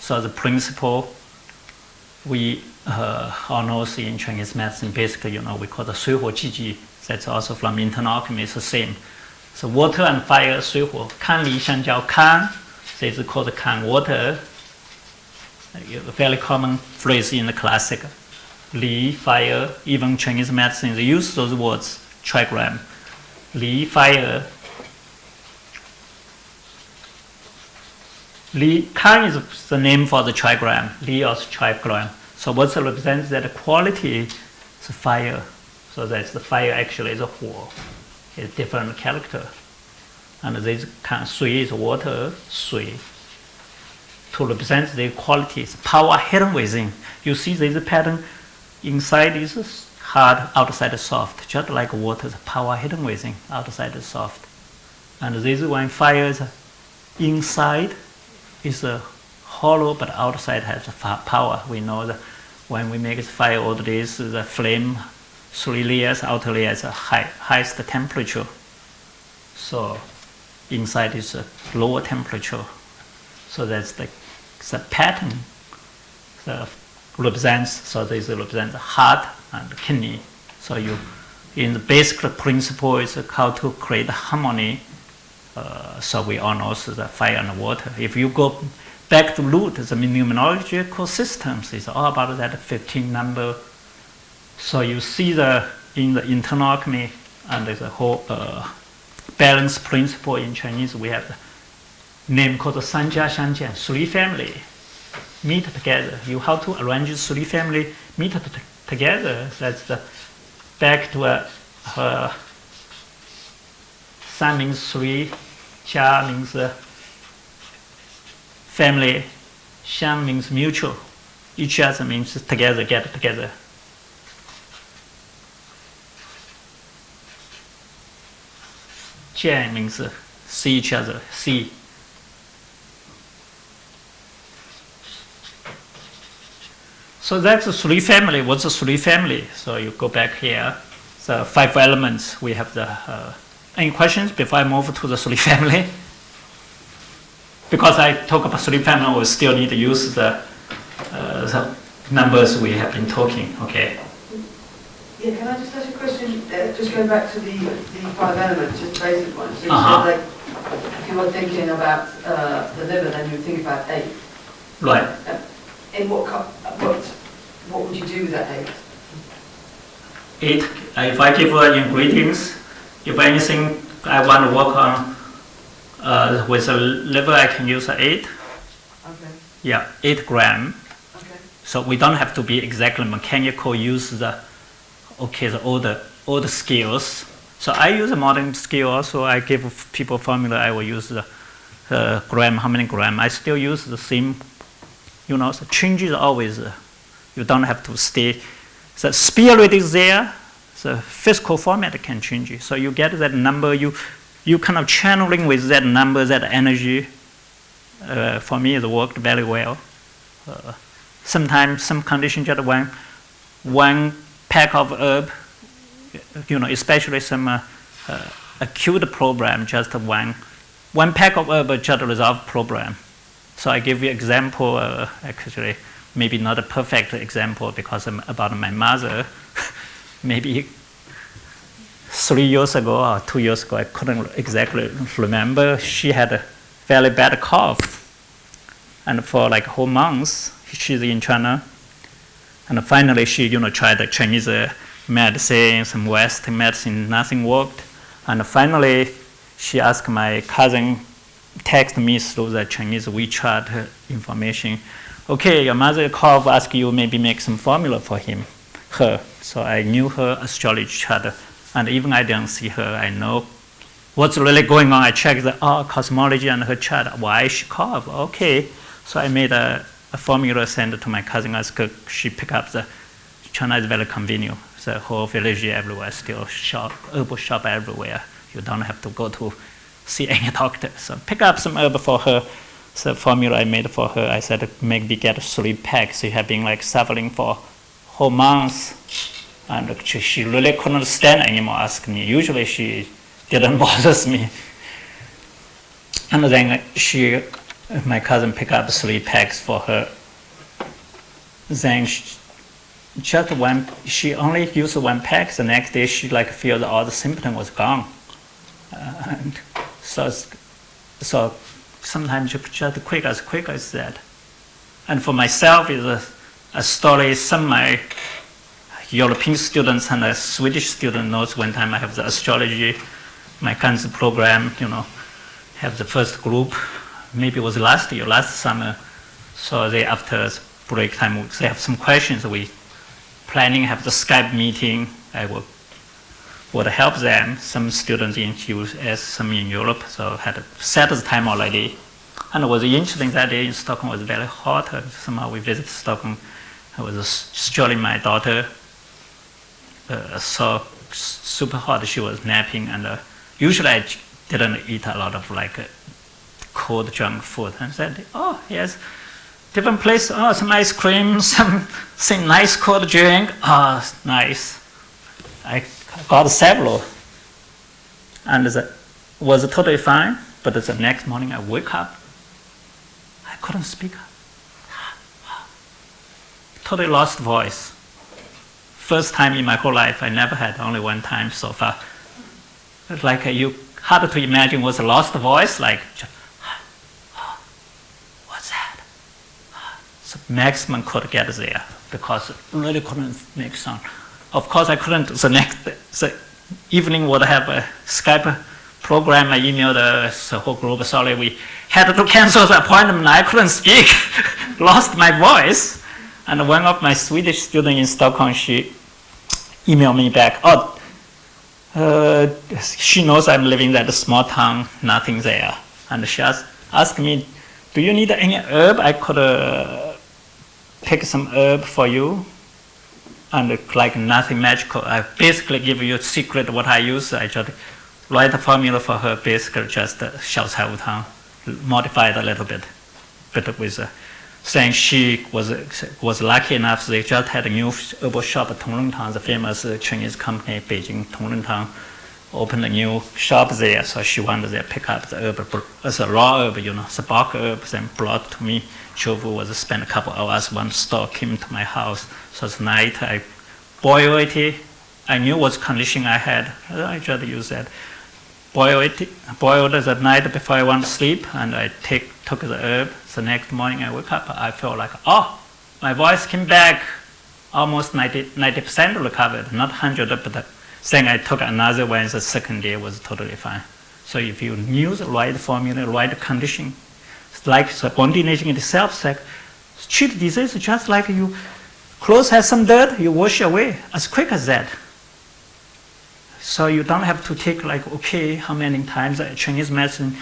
So the principle we all know in Chinese medicine, basically, we call the 水火既济. That's also from internal alchemy, it's the same. So water and fire, 水火, 康离相交, kan, so it's called kan water. A very common phrase in the classic. Li, fire, even Chinese medicine, they use those words, trigram. Li, fire. Li, kan is the name for the trigram. Li is trigram. So what represents that quality is fire. So that's the fire actually is a huo. It's different character. And this kan, sui is water, sui. To represent the qualities, power hidden within. You see this pattern, inside is hard, outside is soft. Just like water, the power hidden within, outside is soft. And this one, fire is inside is hollow, but outside has power. We know that when we make fire, all this the flame, 3 layers, outer layer is highest temperature. So inside is a lower temperature. So that's the pattern. Represents, so this represents heart and kidney. So in the basic principle is how to create harmony. So we all know the fire and water. If you go back to root, the numerological systems is all about that 15 number. So you see in the internal alchemy and the whole balance principle in Chinese, we have the name called the Sanjia Xiangjian, 3 family meet together. You have to arrange 3 family meet together. That's the back to San means 3, Jia means family, Xiang means mutual. Each other means together, get together. Jian means see each other, see. So that's the 3 family. What's the 3 family? So you go back here. The 5 elements. We have the. Any questions before I move to the 3 family? Because I talk about 3 family, we still need to use the numbers we have been talking. Okay. Yeah, can I just ask a question? Just going back to the 5 elements, just basic ones. So you said, like, if you were thinking about the liver, then you would think about 8. Right. In what would you do with that 8? 8. If I give ingredients, if anything I want to work on with the liver, I can use 8. Okay. Yeah, 8 gram. Okay. So we don't have to be exactly mechanical. Use the all the scales. So I use a modern scale also. I give people formula. I will use the gram, how many gram. I still use the same. The changes always. You don't have to stay. The spirit is there. The physical format can change. So you get that number. You kind of channeling with that number, that energy. For me, it worked very well. Sometimes some conditions just one pack of herb, especially some acute problem, just one pack of herb just resolve problem. So I give you example, actually, maybe not a perfect example because about my mother. Maybe 3 years ago or 2 years ago, I couldn't exactly remember. She had a very bad cough. And for like whole months, she's in China. And finally, she tried the Chinese medicine, some Western medicine, nothing worked. And finally, she asked my cousin, text me through the Chinese WeChat information. Okay, your mother called, ask you maybe make some formula for her. So I knew her astrology chart, and even I didn't see her, I know what's really going on. I checked the cosmology and her chart. Why she called? Okay, so I made a formula, sent it to my cousin, asked her, she pick up the China is very convenient. The whole village everywhere still shop, herbal shop everywhere. You don't have to go to see any doctor. So pick up some herb for her. The formula I made for her, I said maybe get 3 packs. She had been like suffering for whole months, and she really couldn't stand anymore. Ask me. Usually she didn't bother me. And then my cousin picked up 3 packs for her. Then she only used 1 pack. The next day she like feel all the symptom was gone. And so sometimes you just quick as that. And for myself, is a story. Some of my European students and a Swedish student knows one time I have the astrology, my cancer program, have the first group. Maybe it was last summer. So they, after break time, they have some questions. We planning have the Skype meeting. I would help them. Some students in US, some in Europe, so had set the time already. And it was interesting that day in Stockholm was very hot. Somehow we visited Stockholm. I was strolling my daughter. So super hot. She was napping, and usually I didn't eat a lot of cold junk food. And said, oh yes, different place. Oh, some ice cream, some nice cold drink. Oh, nice. I got several, and it was totally fine. But the next morning I wake up, I couldn't speak. Totally lost voice. First time in my whole life. I never had, only 1 time so far. It's like you hard to imagine was a lost voice, like what's that? So maximum could get there because really couldn't make sound. Of course I couldn't. The evening would have a Skype program. I emailed the whole group. Sorry, we had to cancel the appointment. I couldn't speak. Lost my voice. And one of my Swedish students in Stockholm, she emailed me back. She knows I'm living in that small town, nothing there. And she asked me, do you need any herb? I could pick some herb for you. And like nothing magical. I basically give you a secret what I use. I just write the formula for her, basically just Xiaocaivutang, modified a little bit. But with saying she was lucky enough, they just had a new herbal shop at Tonglintang, the famous Chinese company, Beijing Tonglintang, opened a new shop there. So she wanted to pick up the herb as a raw herb, the bark herb, then brought to me. Chovu was spent a couple hours. One store came to my house. So at night I boiled it. I knew what condition I had. I just used that. Boiled it at night before I went to sleep, and I took the herb. The next morning I woke up, I felt like, my voice came back, almost 90% recovered, not 100, but then I took another one, the second day was totally fine. So if you use the right formula, right condition, it's like the body nation itself, like treat disease just like you, clothes has some dirt, you wash away as quick as that. So you don't have to take how many times Chinese medicine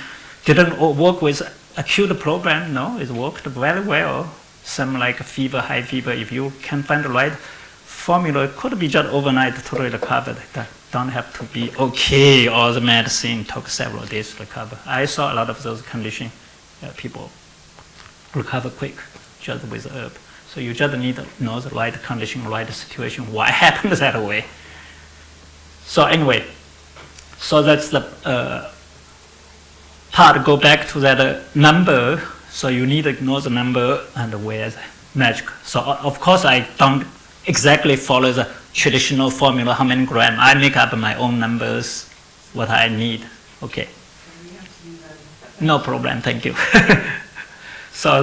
didn't work with acute problem. No, it worked very well. Some fever, high fever, if you can find the right formula, it could be just overnight totally recovered. That don't have to be all the medicine took several days to recover. I saw a lot of those conditions, people recover quick just with herb. So you just need to know the right condition, right situation, why happened that way. So anyway, so that's the part. Go back to that number. So you need to know the number and where the magic. So of course I don't exactly follow the traditional formula, how many grams. I make up my own numbers, what I need. Okay. No problem, thank you. So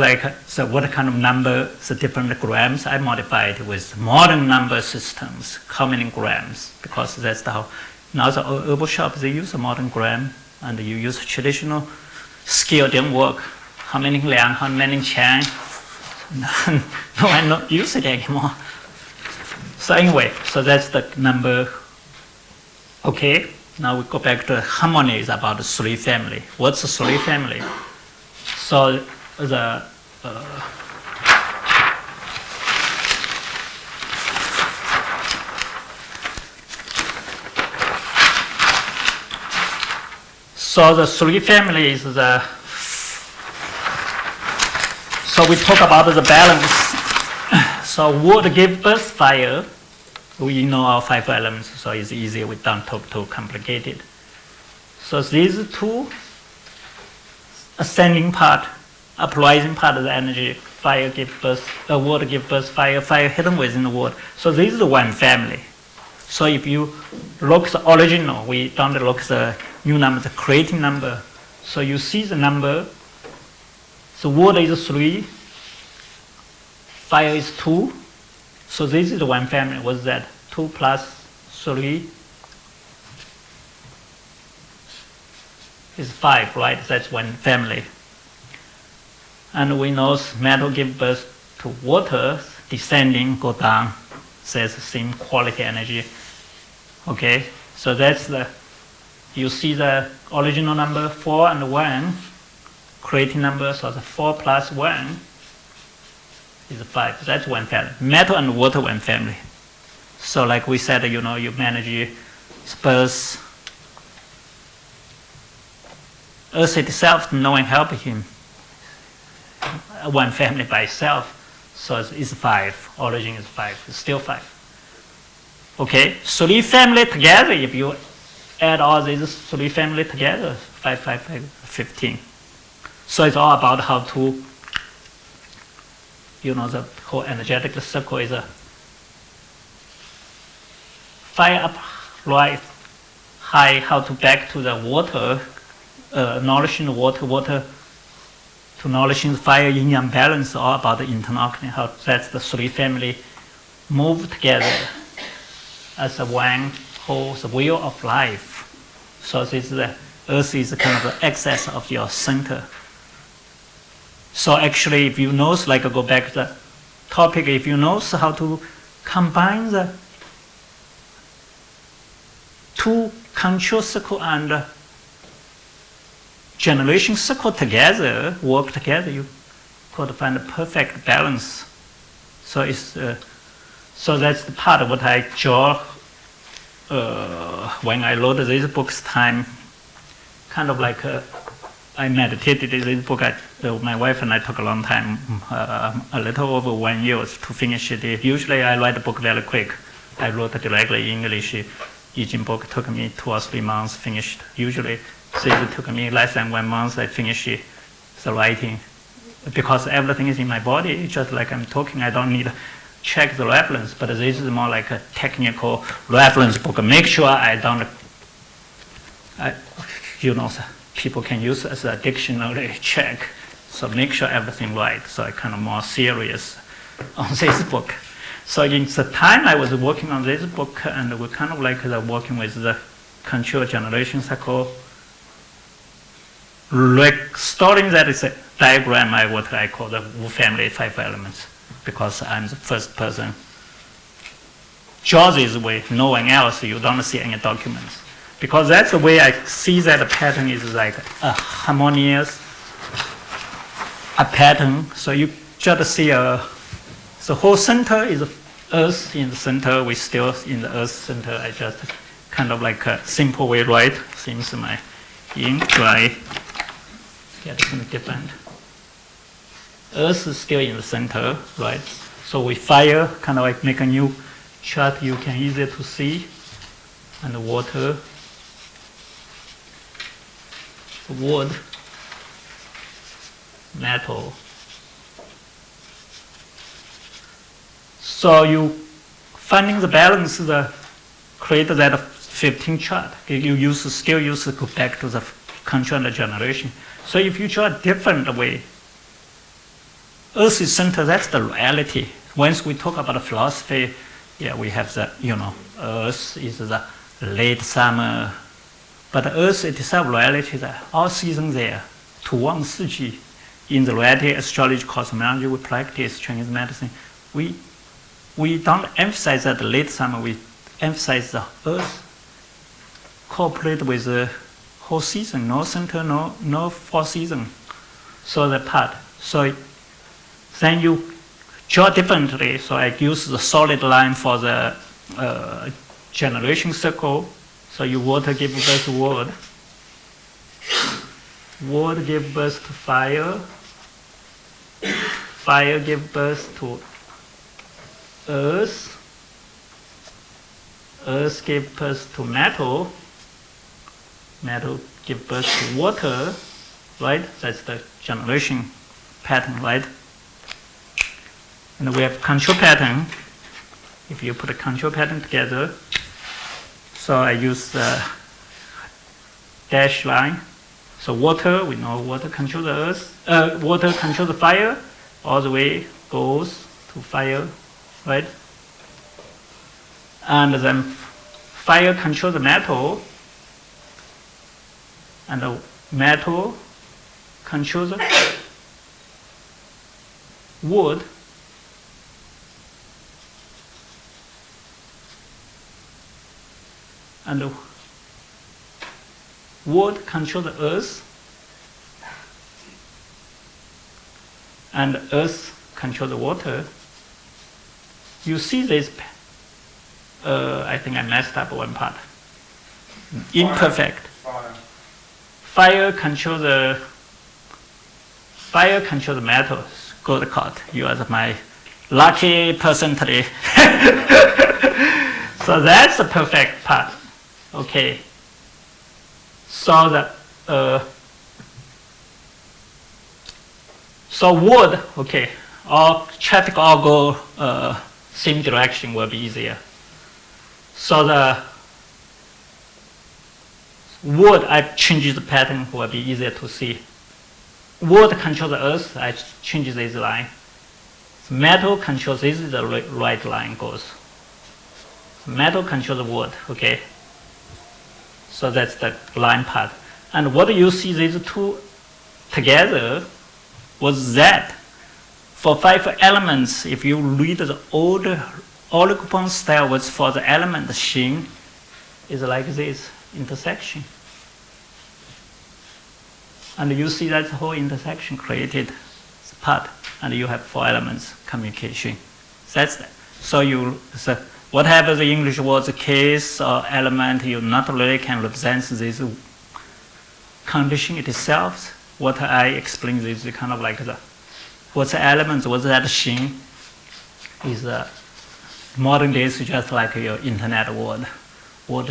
what kind of number, the different grams, I modified with modern number systems, coming in grams, because that's how, now the herbal shop, they use a modern gram, and you use traditional scale, didn't work. How many liang, how many qian, no, I don't use it anymore. So anyway, so that's the number. Okay, now we go back to harmony is about the three family. What's the three family? So the three families, so we talk about the balance. So wood give birth fire. We know our 5 elements, so it's easy. We don't talk too complicated. So these two ascending part, uprising part of the energy, fire give birth, wood give birth fire, fire hidden within the wood. So this is one family. So if you look the original, we don't look the new number, the creating number. So you see the number. So wood is 3, fire is 2. So this is one family. What's that? 2 plus 3 is 5, right? That's one family. And we know metal gives birth to water, descending, go down. Says the same quality energy. Okay, so that's you see the original number 4 and 1, creating number, so the 4 plus 1 is 5. That's one family. Metal and water, one family. So like we said, you manage birth. Earth itself, no one helping him. One family by itself. So it's 5. Origin is 5. It's still 5. Okay, 3 family together, if you add all these 3 family together, 5, 5, 5, 15. So it's all about how to, the whole energetic circle is a fire up, right, high, how to back to the water, nourishing the water to nourishing the fire, yin yang balance, all about the internal alchemy, how that's the 3 family move together as a one whole, the wheel of life. So this is the earth is kind of the excess of your center. So actually, if you know, like go back to the topic, if you know how to combine the 2 control circle and generation circle together, work together, you could find a perfect balance. So it's so that's the part of what I draw when I wrote this book's time. Kind of like I meditated in this book. My wife and I took a long time, a little over 1 year to finish it. Usually I write a book very quick. I wrote directly in English. Each book took me 2 or 3 months finished. Usually it took me less than 1 month. I finished the writing because everything is in my body. Just like I'm talking, I don't need to check the reference. But this is more like a technical reference book. Make sure I don't. People can use it as a dictionary check. So make sure everything right. So I kind of more serious on this book. So in the time I was working on this book, and we kind of like working with the control generation cycle, restoring that is a diagram, what I call the Wu family 5 elements, because I'm the first person. Draw this way, no one else, you don't see any documents. Because that's the way I see that the pattern is like a harmonious pattern. So you just see the whole center is Earth in the center. We still in the Earth center. I just kind of like a simple way, right? Seems my ink dry. Get something different. Earth is still in the center, right? So we fire, kind of like make a new chart you can easier to see, and the water. Wood, metal. So you finding the balance, create that 15 chart. You still use to go back to the control and the generation. So if you draw a different way, Earth is center, that's the reality. Once we talk about philosophy, yeah, we have the, Earth is the late summer. But Earth itself, reality, is all seasons there. 土旺四季. In the reality, astrology, cosmology, we practice Chinese medicine. We don't emphasize that late summer, we emphasize the Earth cooperate with the whole season, no center, no four season. So the part. So then you draw differently. So I use the solid line for the generation circle. So you water give birth to wood. Wood give birth to fire. Fire give birth to earth. Earth give birth to metal. Metal give birth to water. Right? That's the generation pattern, right? And we have control pattern. If you put a control pattern together, so I use the dash line. So water, we know water controls the earth. Water controls the fire, all the way goes to fire, right? And then fire controls the metal, and the metal controls the wood. And the wood controls the earth, and the earth controls the water. You see this, I think I messed up one part. Imperfect. Fire controls the metal. Good God, you are my lucky person today. So that's the perfect part. Okay. So so wood, okay, all traffic all go same direction will be easier. So the wood, I change the pattern will be easier to see. Wood controls the earth, I change this line. Metal controls, this is the right line goes. Metal controls the wood, okay? So that's the line part. And what you see these two together was that for 5 elements, if you read the old Oligopon style was for the element Xin, is like this intersection. And you see that whole intersection created part, and you have 4 elements communication. That's that. So whatever the English words, case or element, you not really can represent this condition itself. What I explain is kind of like what's the element, what's that Xin, is modern days just like your internet world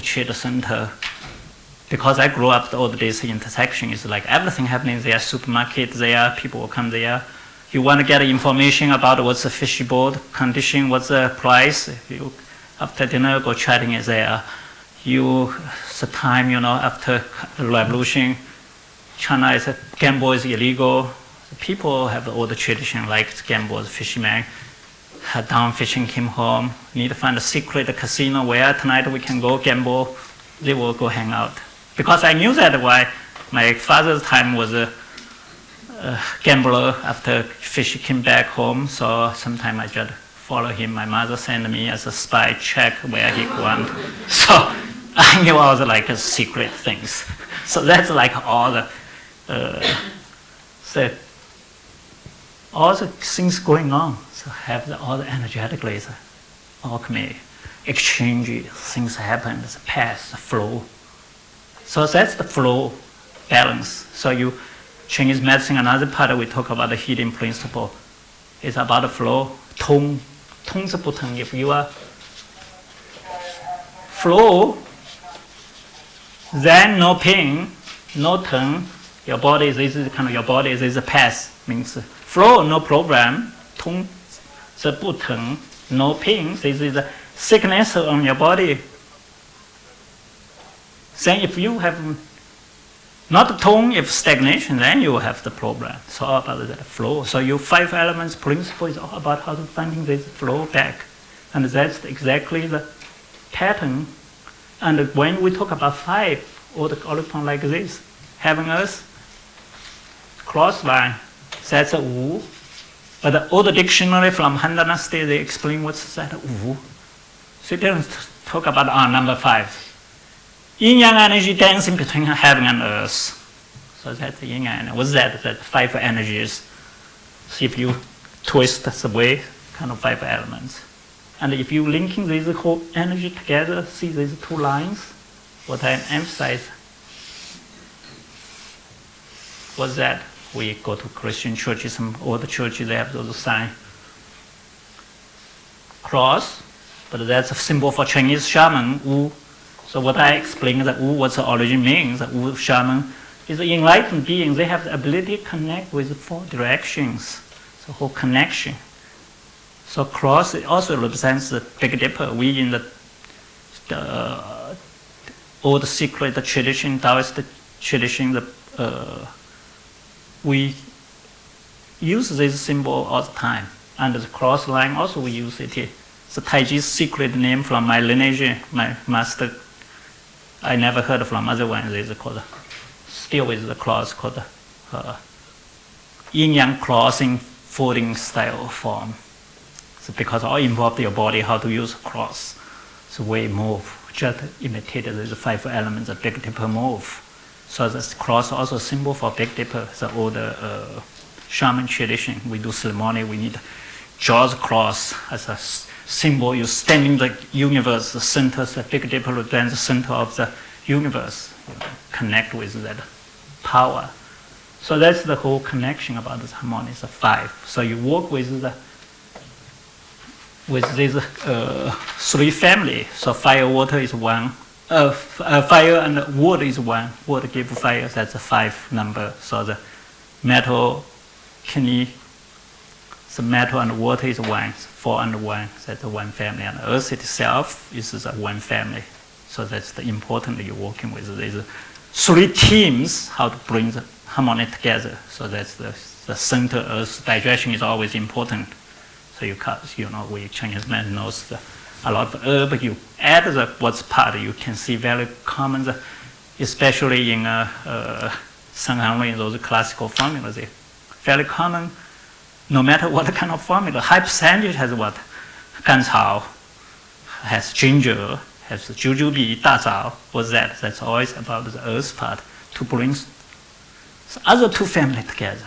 trade center. Because I grew up the old days, intersection is like everything happening there, supermarket there, people will come there. You want to get information about what's the fish board condition, what's the price. You, after dinner, go chatting it there. The time, after the revolution, China is gamble is illegal. People have the old tradition like gamble, fishermen, had done fishing, came home, need to find a secret casino where tonight we can go gamble. They will go hang out. Because I knew that why my father's time was a gambler after fish came back home. So sometime I just follow him. My mother sent me as a spy check where he went. So I knew all the secret things. So that's like all the things going on. So have all the energetically alchemy, exchange, things happen, the path, the flow. So that's the flow balance. So you Chinese medicine, another part we talk about the healing principle. It's about the flow. 通是不疼. If you are flow, then no pain, no 疼. Your body, this is kind of your body, this is a path. Means flow, no problem. 通是不疼, no pain. This is a sickness on your body. Then if you have Not the tone, if stagnation, then you will have the problem. So all about that flow. So your 5 elements principle is all about how to finding this flow back. And that's exactly the pattern. And when we talk about 5, all the polyphony like this, heaven, earth, cross line, that's a Wu. But all the dictionary from Han Dynasty, they explain what's that Wu. So they don't talk about number 5. Yin-yang energy dancing between heaven and earth. So that's the yin-yang. What's that? That 5 energies. So if you twist the way, kind of 5 elements. And if you linking these whole energy together, see these 2 lines, what I emphasize was that we go to Christian churches, all the churches, they have those sign cross, but that's a symbol for Chinese shaman, Wu. So what I explained that Wu, what the origin means, that Wu shaman is an enlightened being. They have the ability to connect with 4 directions, the whole connection. So cross it also represents the Big Dipper. We in the old secret, the tradition, Daoist tradition, we use this symbol all the time. And the cross line also we use it. It's a Taiji's secret name from my lineage, my master. I never heard from other ones. It's called, still with the cross, called yin-yang crossing folding style form. So because all involved your body, how to use cross. So we move, just imitated the 5 elements of Big Dipper move. So this cross also a symbol for Big Dipper, the old shaman tradition. We do ceremony, we need Jaws cross as a symbol. You stand in the universe, the center, the Big Dipper represents the center of the universe. Connect with that power. So that's the whole connection about this harmonics of 5. So you work with these 3 family. So fire, water is 1. Fire and wood is 1. Wood give fire, that's a 5 number. So the metal, kidney, the metal and water is 1. 4 and 1, that's 1 family. And earth itself is 1 family. So that's the important that you're working with. These 3 teams, how to bring the harmony together. So that's the center. Earth digestion is always important. So we Chinese man knows a lot of herb. You add what's part, you can see very common, especially in Shanghai, those classical formulas. Very common, no matter what kind of formula. High percentage has what? Ganzhao, has ginger, has jujube, dazao. What's that? That's always about the earth part to bring the other 2 families together.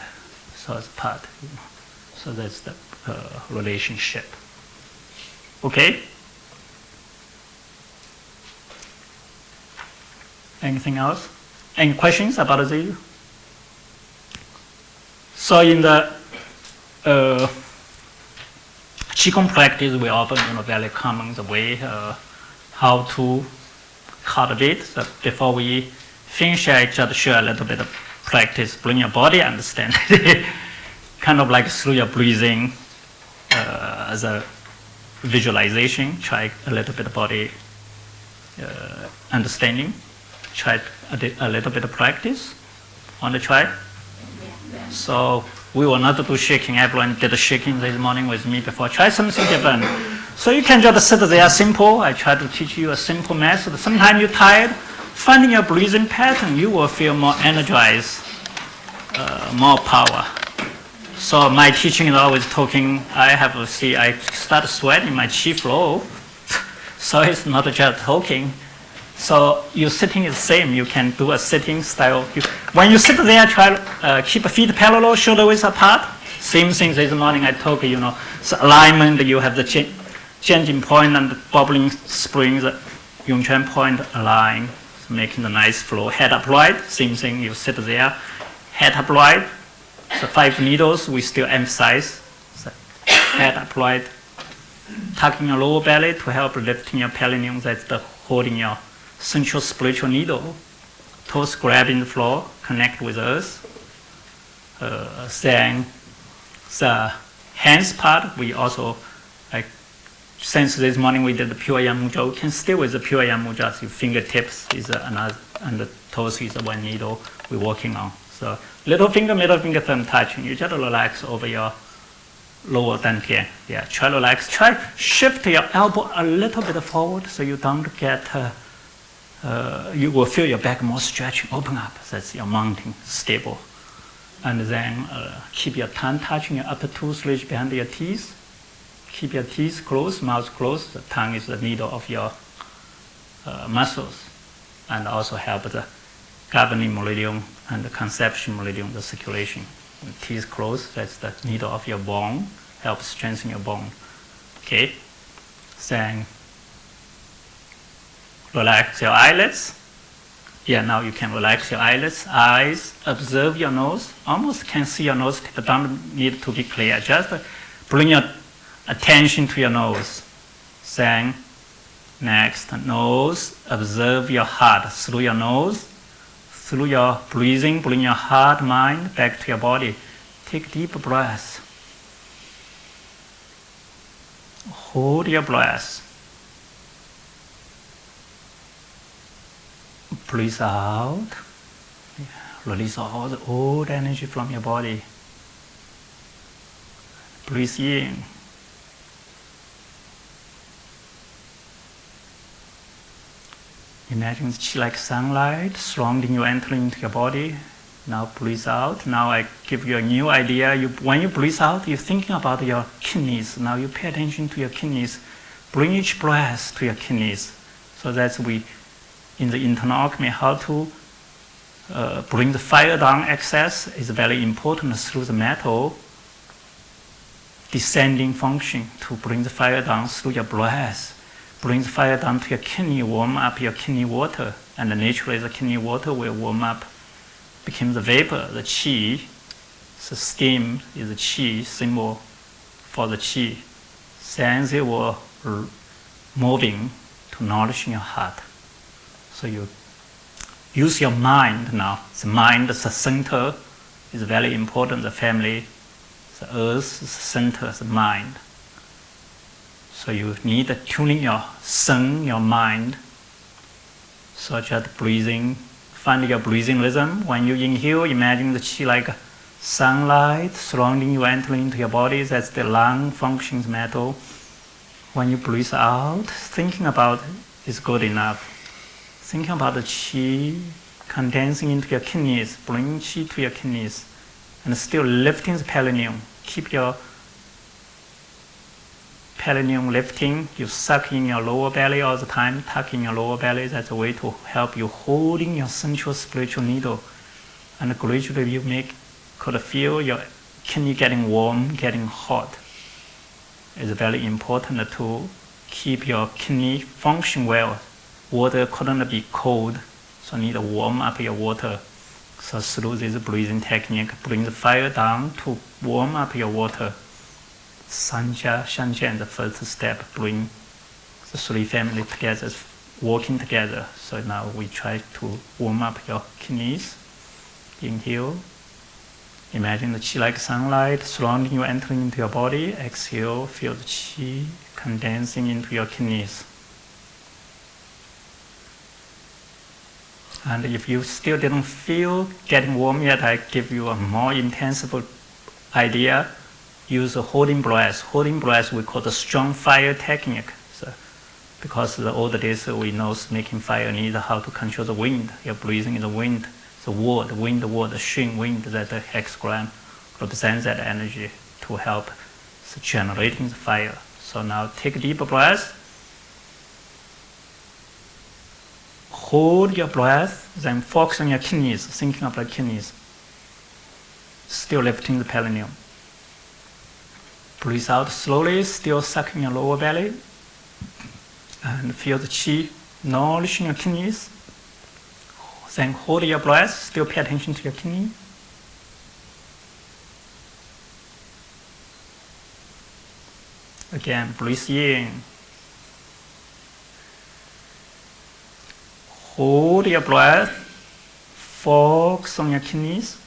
So it's part, So that's the relationship. Okay? Anything else? Any questions about this? So in the Qigong practice, we often very common the way how to cultivate. So before we finish, I just share a little bit of practice, bring your body understand kind of like through your breathing as a visualization. Try a little bit of body understanding. Try a little bit of practice. Want to try? Yeah. So we will not do shaking. Everyone did the shaking this morning with me before. Try something different. So you can just sit there simple. I try to teach you a simple method. Sometimes you're tired. Finding your breathing pattern, you will feel more energized, more power. So my teaching is always talking. I start sweating, my chi flow. So it's not just talking. So your sitting is the same. You can do a sitting style. When you sit there, try keep feet parallel, shoulder width apart. Same thing this morning I told you, the alignment, you have the changing point and the bobbling springs, Yongquan point align, making the nice flow. Head upright, same thing, you sit there, head upright. The 5 needles, we still emphasize. So head upright, tucking your lower belly to help lifting your perineum, that's the holding your central spiritual needle. Toes grabbing the floor, connect with earth. Then the hands part, we also since this morning we did the pure yang mudra, we can still with the pure yang mudra. Your fingertips is another, and the toes is one needle we're working on. So little finger, middle finger, thumb touching. You just relax over your lower dantian. Yeah, try to relax. Try shift your elbow a little bit forward so you don't get. You will feel your back more stretching, open up. That's your mounting stable. And then keep your tongue touching your upper tooth ridge behind your teeth. Keep your teeth closed, mouth closed. The tongue is the needle of your muscles, and also help the governing meridian and the conception meridian, the circulation. The teeth closed, that's the needle of your bone, helps strengthen your bone. Okay, then relax your eyelids. Yeah, now you can relax your eyelids, eyes, observe your nose. Almost can see your nose, but don't need to be clear. Just bring your attention to your nose. Then next, nose, observe your heart through your nose. Through your breathing, bring your heart, mind back to your body. Take deep breaths. Hold your breath. Breathe out. Release all the old energy from your body. Breathe in. Imagine the chi like sunlight surrounding you, entering into your body. Now breathe out. Now I give you a new idea. When you breathe out, you're thinking about your kidneys. Now you pay attention to your kidneys. Bring each breath to your kidneys. So that's in the internal alchemy, how to bring the fire down excess is very important through the metal descending function to bring the fire down through your breath. Bring the fire down to your kidney, warm up your kidney water, and naturally the kidney water will warm up, become the vapor, the qi. The steam is the qi symbol for the qi. Then they will moving to nourishing your heart. So you use your mind now. The mind, the center, is very important. The family, the earth, the center, the mind. So you need to tuning your sun, your mind. So just breathing, find your breathing rhythm. When you inhale, imagine the qi like sunlight surrounding you, entering into your body. That's the lung functions metal. When you breathe out, thinking about it is good enough. Thinking about the qi condensing into your kidneys, bring qi to your kidneys, and still lifting the perineum. Keep your perineum lifting. You suck in your lower belly all the time, tuck in your lower belly. That's a way to help you holding your central spiritual needle. And gradually you could feel your kidney getting warm, getting hot. It's very important to keep your kidney function well. Water couldn't be cold, so need to warm up your water. So through this breathing technique, bring the fire down to warm up your water. Sanja, Shanjian, the first step, bring the three families together, working together. So now we try to warm up your kidneys. Inhale. Imagine the qi like sunlight surrounding you, entering into your body. Exhale, feel the qi condensing into your kidneys. And if you still didn't feel getting warm yet, I give you a more intensive idea. Use a holding breath. Holding breath we call the strong fire technique. So, because the older days we know making fire needs how to control the wind. Your breathing is the wind. The word, wind, the Xun wind, that the hexagram represents that energy to help generating the fire. So now take a deep breath. Hold your breath, then focus on your kidneys, thinking of the kidneys. Still lifting the perineum. Breathe out slowly, still sucking your lower belly. And feel the qi nourishing your kidneys. Then hold your breath, still pay attention to your kidney. Again, breathe in. Hold your breath, focus on your kidneys.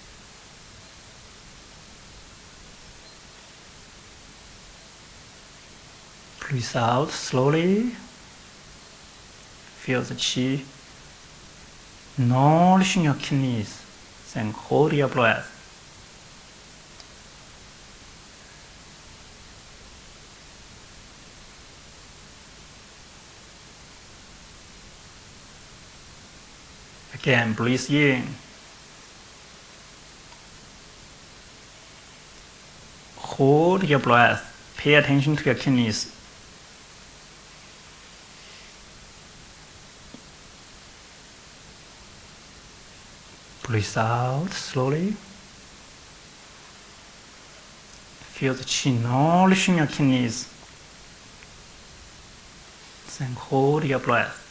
Breathe out slowly. Feel the qi nourishing your kidneys. Then hold your breath. Again, breathe in. Hold your breath. Pay attention to your kidneys. Breathe out slowly. Feel the qi nourishing your kidneys. Then hold your breath.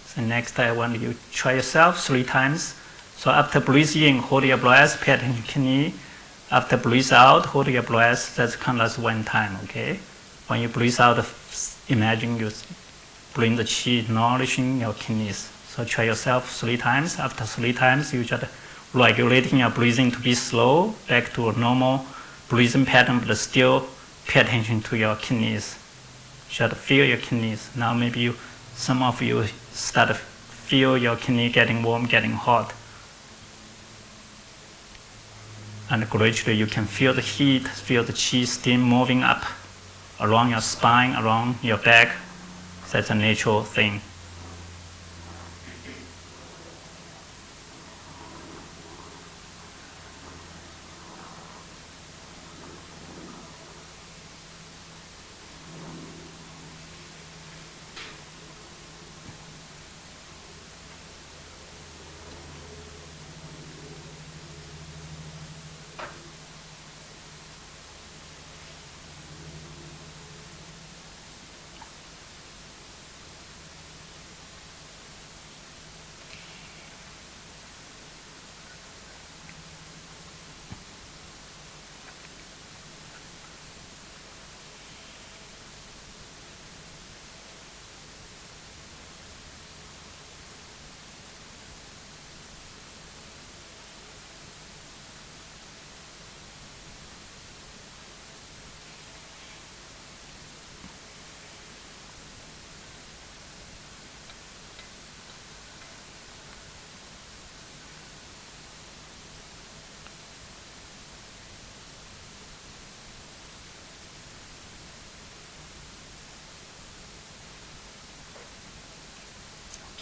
So next I want you to try yourself 3 times. So after breathe in, hold your breath, pay attention to kidney. After breathe out, hold your breath. That's kind of 1 time, okay? When you breathe out, imagine you bring the qi nourishing your kidneys. So try yourself 3 times. After 3 times, you just regulating your breathing to be slow, back to a normal breathing pattern, but still pay attention to your kidneys. Just feel your kidneys. Now maybe some of you start to feel your kidney getting warm, getting hot. And gradually you can feel the heat, feel the qi steam moving up around your spine, around your back. That's a natural thing.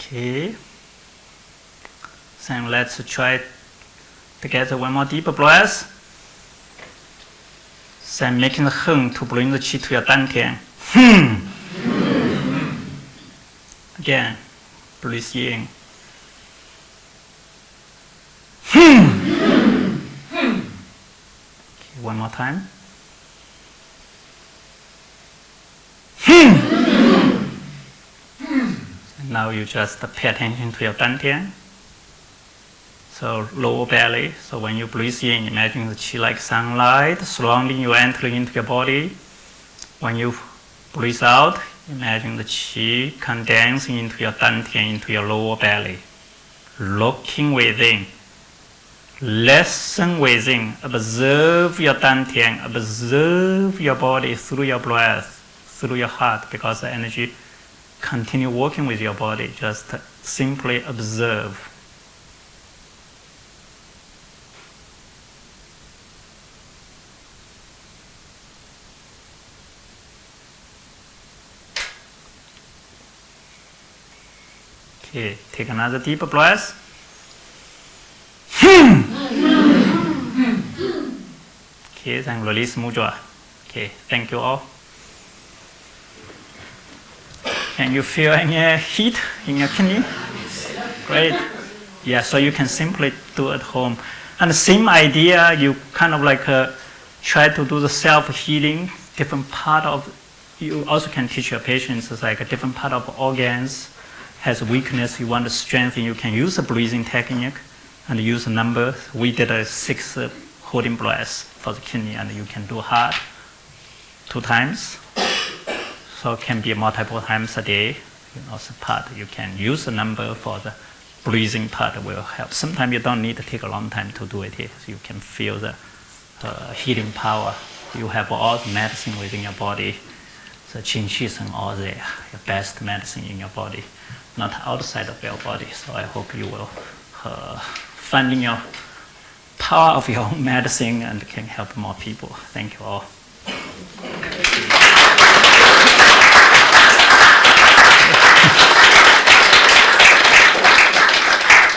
Okay. Then let's try together 1 more deep breath. Then making the hum to bring the qi to your dantian. Again, breathe in. Okay, 1 more time. Now you just pay attention to your dantian. So lower belly. So when you breathe in, imagine the qi like sunlight surrounding you, entering into your body. When you breathe out, imagine the qi condensing into your dantian, into your lower belly. Looking within. Listen within. Observe your dantian. Observe your body through your breath, through your heart, because the energy continue working with your body. Just simply observe. Okay, take another deep breath. Okay, then release mudra. Okay, thank you all. Can you feel any heat in your kidney? Great. Yeah, so you can simply do at home. And the same idea, you kind of like try to do the self-healing, different part of, you also can teach your patients, it's like a different part of organs has weakness, you want to strengthen, you can use a breathing technique and use a number. We did a 6 holding breaths for the kidney, and you can do hard 2 times. So it can be multiple times a day. You know, part you can use a number for the breathing part will help. Sometimes you don't need to take a long time to do it here, so you can feel the healing power you have all the medicine within your body. The qin qis and all there, your best medicine in your body, not outside of your body. So I hope you will finding your power of your own medicine and can help more people. Thank you all.